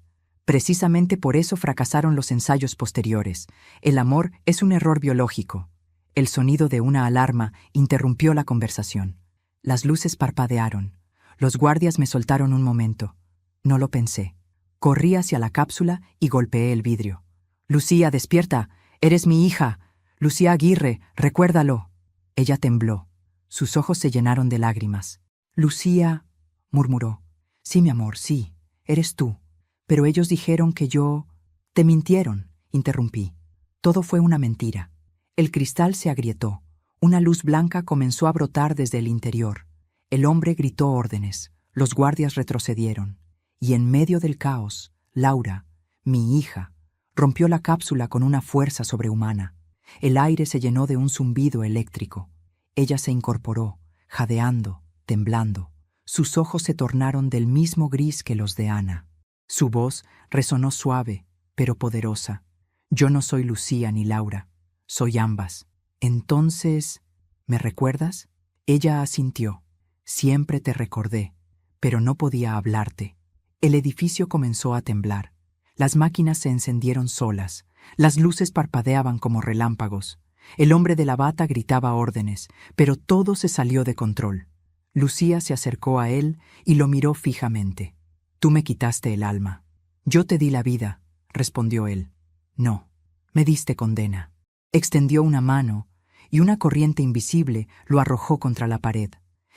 «Precisamente por eso fracasaron los ensayos posteriores. El amor es un error biológico». El sonido de una alarma interrumpió la conversación. Las luces parpadearon. Los guardias me soltaron un momento. No lo pensé. Corrí hacia la cápsula y golpeé el vidrio. «Lucía, despierta. Eres mi hija. Lucía Aguirre, recuérdalo». Ella tembló. Sus ojos se llenaron de lágrimas. «Lucía», murmuró. «Sí, mi amor, sí. Eres tú. Pero ellos dijeron que yo...». «Te mintieron», interrumpí. «Todo fue una mentira». El cristal se agrietó. Una luz blanca comenzó a brotar desde el interior. El hombre gritó órdenes. Los guardias retrocedieron. Y en medio del caos, Laura, mi hija, rompió la cápsula con una fuerza sobrehumana. El aire se llenó de un zumbido eléctrico. Ella se incorporó, jadeando, temblando. Sus ojos se tornaron del mismo gris que los de Ana. Su voz resonó suave, pero poderosa. «Yo no soy Lucía ni Laura. Soy ambas». «Entonces, ¿me recuerdas?». Ella asintió. «Siempre te recordé, pero no podía hablarte». El edificio comenzó a temblar. Las máquinas se encendieron solas. Las luces parpadeaban como relámpagos. El hombre de la bata gritaba órdenes, pero todo se salió de control. Lucía se acercó a él y lo miró fijamente. «Tú me quitaste el alma». «Yo te di la vida», respondió él. «No, me diste condena». Extendió una mano y una corriente invisible lo arrojó contra la pared.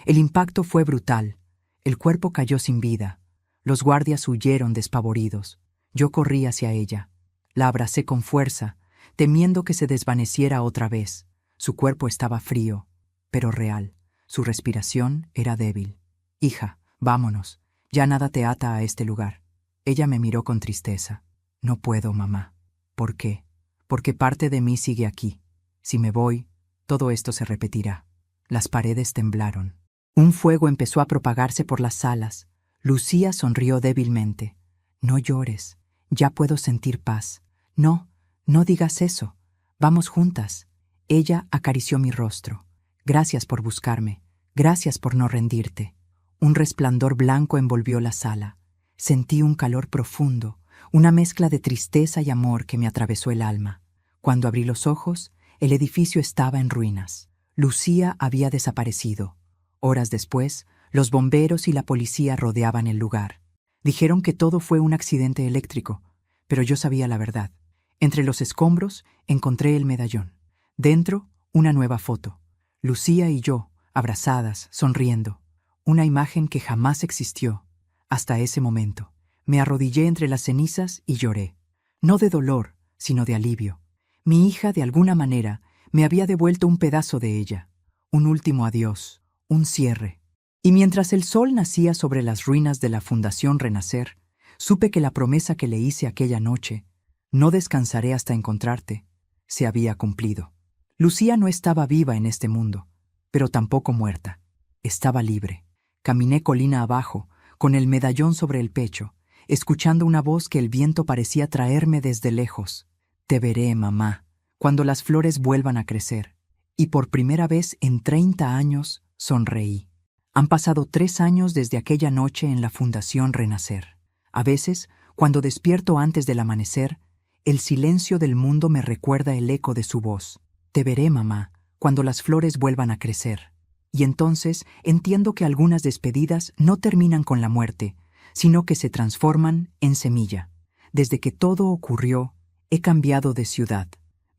El impacto fue brutal. El cuerpo cayó sin vida. Los guardias huyeron despavoridos. Yo corrí hacia ella. La abracé con fuerza, temiendo que se desvaneciera otra vez. Su cuerpo estaba frío, pero real. Su respiración era débil. «Hija, vámonos. Ya nada te ata a este lugar». Ella me miró con tristeza. «No puedo, mamá». «¿Por qué?» «Porque parte de mí sigue aquí. Si me voy, todo esto se repetirá». Las paredes temblaron. Un fuego empezó a propagarse por las salas. Lucía sonrió débilmente. «No llores. Ya puedo sentir paz». «No, no digas eso. Vamos juntas». Ella acarició mi rostro. «Gracias por buscarme. Gracias por no rendirte». Un resplandor blanco envolvió la sala. Sentí un calor profundo, una mezcla de tristeza y amor que me atravesó el alma. Cuando abrí los ojos, el edificio estaba en ruinas. Lucía había desaparecido. Horas después, los bomberos y la policía rodeaban el lugar. Dijeron que todo fue un accidente eléctrico, pero yo sabía la verdad. Entre los escombros encontré el medallón. Dentro, una nueva foto. Lucía y yo, abrazadas, sonriendo. Una imagen que jamás existió. Hasta ese momento. Me arrodillé entre las cenizas y lloré. No de dolor, sino de alivio. Mi hija, de alguna manera, me había devuelto un pedazo de ella. Un último adiós, un cierre. Y mientras el sol nacía sobre las ruinas de la Fundación Renacer, supe que la promesa que le hice aquella noche, «No descansaré hasta encontrarte», se había cumplido. Lucía no estaba viva en este mundo, pero tampoco muerta. Estaba libre. Caminé colina abajo, con el medallón sobre el pecho, escuchando una voz que el viento parecía traerme desde lejos. «Te veré, mamá, cuando las flores vuelvan a crecer». Y por primera vez en 30 años sonreí. Han pasado 3 años desde aquella noche en la Fundación Renacer. A veces, cuando despierto antes del amanecer, el silencio del mundo me recuerda el eco de su voz. «Te veré, mamá, cuando las flores vuelvan a crecer». Y entonces entiendo que algunas despedidas no terminan con la muerte, sino que se transforman en semilla. Desde que todo ocurrió, he cambiado de ciudad.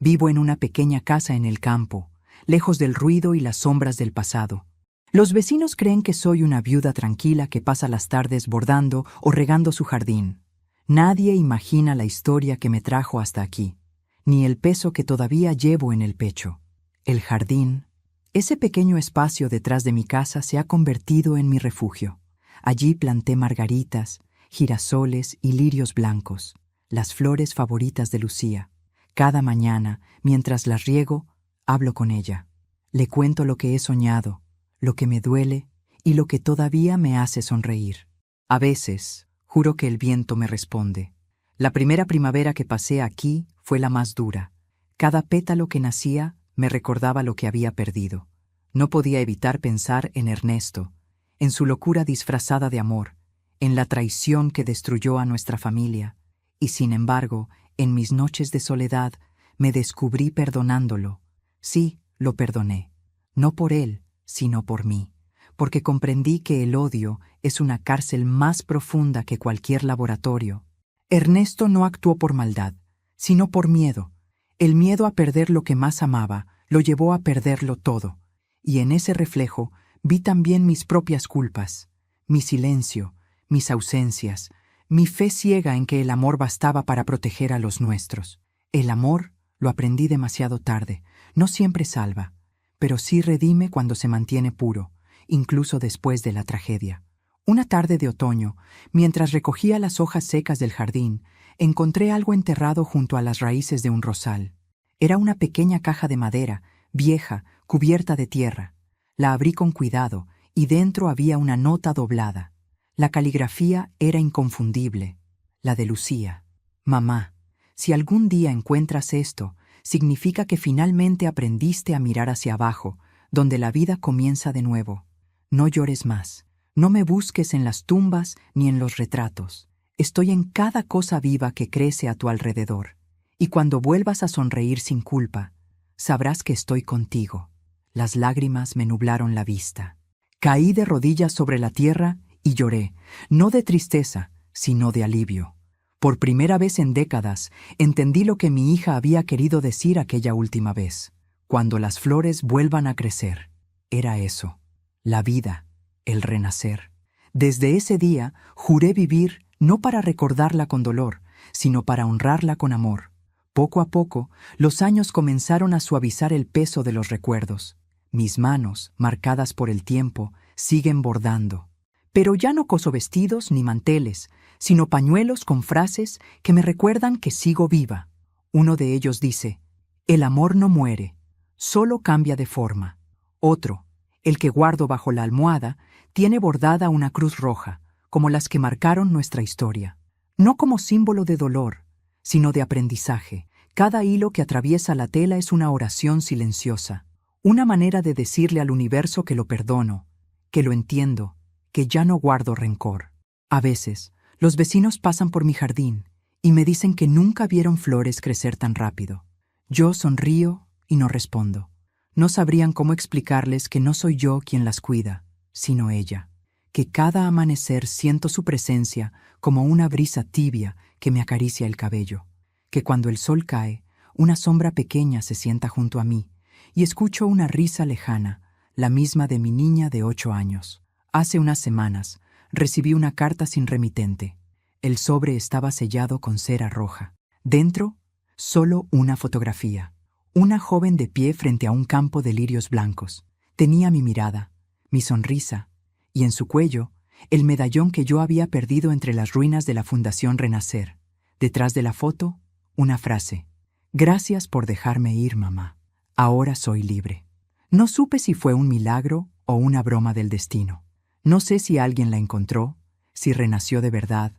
Vivo en una pequeña casa en el campo, lejos del ruido y las sombras del pasado. Los vecinos creen que soy una viuda tranquila que pasa las tardes bordando o regando su jardín. Nadie imagina la historia que me trajo hasta aquí, ni el peso que todavía llevo en el pecho. El jardín, ese pequeño espacio detrás de mi casa, se ha convertido en mi refugio. Allí planté margaritas, girasoles y lirios blancos, las flores favoritas de Lucía. Cada mañana, mientras las riego, hablo con ella. Le cuento lo que he soñado, lo que me duele y lo que todavía me hace sonreír. A veces, juro que el viento me responde. La primera primavera que pasé aquí fue la más dura. Cada pétalo que nacía me recordaba lo que había perdido. No podía evitar pensar en Ernesto, en su locura disfrazada de amor, en la traición que destruyó a nuestra familia, y sin embargo, en mis noches de soledad, me descubrí perdonándolo. Sí, lo perdoné, no por él, sino por mí, porque comprendí que el odio es una cárcel más profunda que cualquier laboratorio. Ernesto no actuó por maldad, sino por miedo. El miedo a perder lo que más amaba lo llevó a perderlo todo, y en ese reflejo vi también mis propias culpas, mi silencio, mis ausencias, mi fe ciega en que el amor bastaba para proteger a los nuestros. El amor, lo aprendí demasiado tarde, no siempre salva, pero sí redime cuando se mantiene puro, incluso después de la tragedia. Una tarde de otoño, mientras recogía las hojas secas del jardín, encontré algo enterrado junto a las raíces de un rosal. Era una pequeña caja de madera, vieja, cubierta de tierra. La abrí con cuidado y dentro había una nota doblada. La caligrafía era inconfundible, la de Lucía. «Mamá, si algún día encuentras esto, significa que finalmente aprendiste a mirar hacia abajo, donde la vida comienza de nuevo. No llores más. No me busques en las tumbas ni en los retratos. Estoy en cada cosa viva que crece a tu alrededor. y cuando vuelvas a sonreír sin culpa, sabrás que estoy contigo. Las lágrimas me nublaron la vista. Caí de rodillas sobre la tierra y lloré, no de tristeza, sino de alivio. Por primera vez en décadas, entendí lo que mi hija había querido decir aquella última vez. Cuando las flores vuelvan a crecer. Era eso, la vida, el renacer. Desde ese día, juré vivir no para recordarla con dolor, sino para honrarla con amor. Poco a poco, los años comenzaron a suavizar el peso de los recuerdos. Mis manos, marcadas por el tiempo, siguen bordando. Pero ya no coso vestidos ni manteles, sino pañuelos con frases que me recuerdan que sigo viva. Uno de ellos dice: el amor no muere, solo cambia de forma. Otro, el que guardo bajo la almohada, tiene bordada una cruz roja, como las que marcaron nuestra historia. No como símbolo de dolor, sino de aprendizaje. Cada hilo que atraviesa la tela es una oración silenciosa, una manera de decirle al universo que lo perdono, que lo entiendo, que ya no guardo rencor. A veces, los vecinos pasan por mi jardín y me dicen que nunca vieron flores crecer tan rápido. Yo sonrío y no respondo. No sabrían cómo explicarles que no soy yo quien las cuida, sino ella, que cada amanecer siento su presencia como una brisa tibia que me acaricia el cabello, que cuando el sol cae, una sombra pequeña se sienta junto a mí y escucho una risa lejana, la misma de mi niña de 8 años. Hace unas semanas recibí una carta sin remitente. El sobre estaba sellado con cera roja. Dentro, solo una fotografía. Una joven de pie frente a un campo de lirios blancos. Tenía mi mirada, mi sonrisa, y en su cuello, el medallón que yo había perdido entre las ruinas de la Fundación Renacer. Detrás de la foto, una frase: gracias por dejarme ir, mamá. Ahora soy libre. No supe si fue un milagro o una broma del destino. No sé si alguien la encontró, si renació de verdad,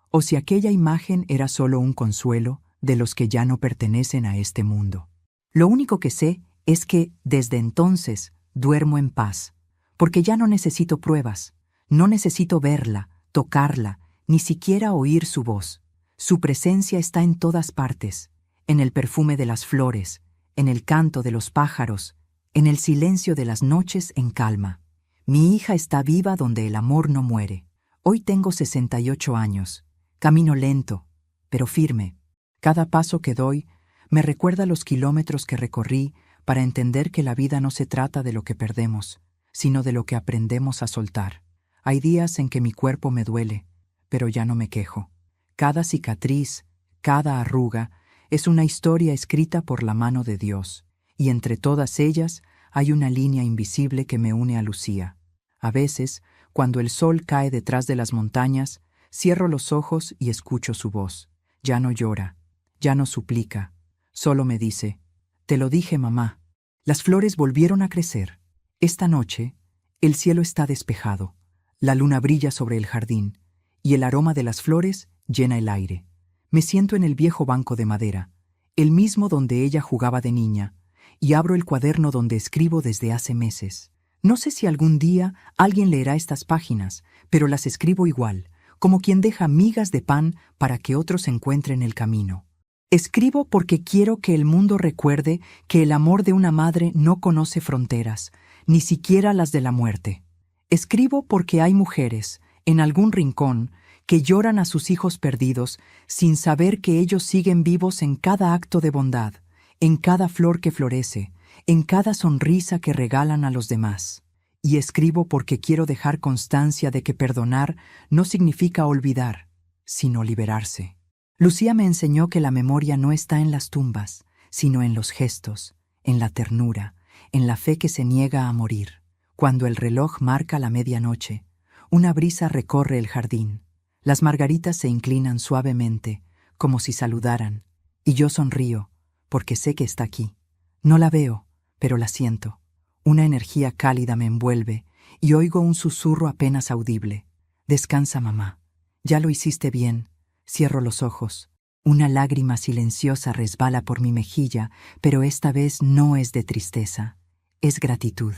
o si aquella imagen era solo un consuelo de los que ya no pertenecen a este mundo. Lo único que sé es que, desde entonces, duermo en paz, porque ya no necesito pruebas, no necesito verla, tocarla, ni siquiera oír su voz. Su presencia está en todas partes, en el perfume de las flores, en el canto de los pájaros, en el silencio de las noches en calma. Mi hija está viva donde el amor no muere. Hoy tengo 68 años. Camino lento, pero firme. Cada paso que doy me recuerda los kilómetros que recorrí para entender que la vida no se trata de lo que perdemos, sino de lo que aprendemos a soltar. Hay días en que mi cuerpo me duele, pero ya no me quejo. Cada cicatriz, cada arruga, es una historia escrita por la mano de Dios, y entre todas ellas hay una línea invisible que me une a Lucía. A veces, cuando el sol cae detrás de las montañas, cierro los ojos y escucho su voz. Ya no llora, ya no suplica, solo me dice: te lo dije, mamá. Las flores volvieron a crecer. Esta noche, el cielo está despejado, la luna brilla sobre el jardín, y el aroma de las flores llena el aire. Me siento en el viejo banco de madera, el mismo donde ella jugaba de niña, y abro el cuaderno donde escribo desde hace meses. No sé si algún día alguien leerá estas páginas, pero las escribo igual, como quien deja migas de pan para que otros encuentren el camino. Escribo porque quiero que el mundo recuerde que el amor de una madre no conoce fronteras, ni siquiera las de la muerte. Escribo porque hay mujeres, en algún rincón, que lloran a sus hijos perdidos sin saber que ellos siguen vivos en cada acto de bondad, en cada flor que florece, en cada sonrisa que regalan a los demás. Y escribo porque quiero dejar constancia de que perdonar no significa olvidar, sino liberarse. Lucía me enseñó que la memoria no está en las tumbas, sino en los gestos, en la ternura, en la fe que se niega a morir. Cuando el reloj marca la medianoche, una brisa recorre el jardín. Las margaritas se inclinan suavemente, como si saludaran, y yo sonrío, porque sé que está aquí. No la veo, pero la siento. Una energía cálida me envuelve y oigo un susurro apenas audible. Descansa, mamá. Ya lo hiciste bien. Cierro los ojos. Una lágrima silenciosa resbala por mi mejilla, pero esta vez no es de tristeza. Es gratitud.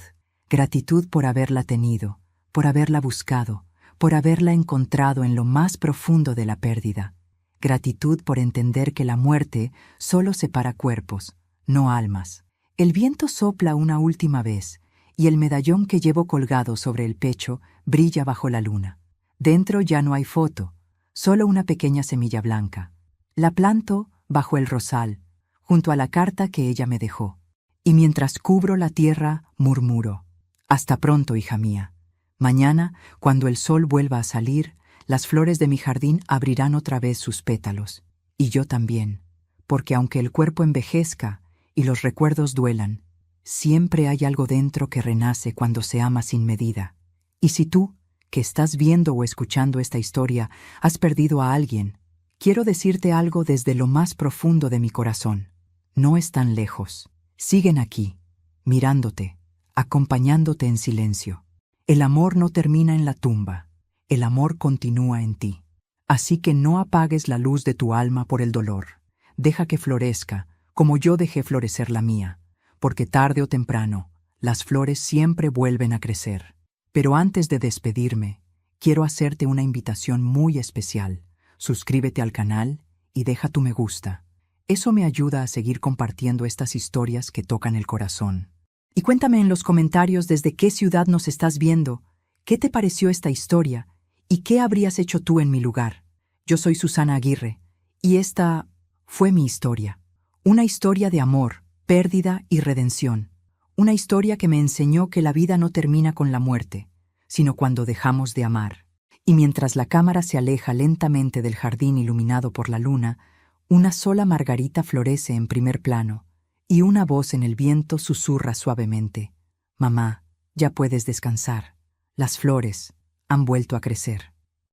Gratitud por haberla tenido, por haberla buscado, por haberla encontrado en lo más profundo de la pérdida. gratitud por entender que la muerte solo separa cuerpos, no almas. El viento sopla una última vez, y el medallón que llevo colgado sobre el pecho brilla bajo la luna. Dentro ya no hay foto, solo una pequeña semilla blanca. La planto bajo el rosal, junto a la carta que ella me dejó. Y mientras cubro la tierra, murmuro: hasta pronto, hija mía. Mañana, cuando el sol vuelva a salir, las flores de mi jardín abrirán otra vez sus pétalos. Y yo también, porque aunque el cuerpo envejezca y los recuerdos duelan, siempre hay algo dentro que renace cuando se ama sin medida. Y si tú, que estás viendo o escuchando esta historia, has perdido a alguien, quiero decirte algo desde lo más profundo de mi corazón. No están lejos. Siguen aquí, mirándote, acompañándote en silencio. El amor no termina en la tumba. El amor continúa en ti. Así que no apagues la luz de tu alma por el dolor. Deja que florezca, como yo dejé florecer la mía, porque tarde o temprano, las flores siempre vuelven a crecer. Pero antes de despedirme, quiero hacerte una invitación muy especial. Suscríbete al canal y deja tu me gusta. Eso me ayuda a seguir compartiendo estas historias que tocan el corazón. Y cuéntame en los comentarios desde qué ciudad nos estás viendo, qué te pareció esta historia y qué habrías hecho tú en mi lugar. Yo soy Susana Aguirre y esta fue mi historia. Una historia de amor, pérdida y redención. Una historia que me enseñó que la vida no termina con la muerte, sino cuando dejamos de amar. Y mientras la cámara se aleja lentamente del jardín iluminado por la luna, una sola margarita florece en primer plano, y una voz en el viento susurra suavemente: mamá, ya puedes descansar. Las flores han vuelto a crecer.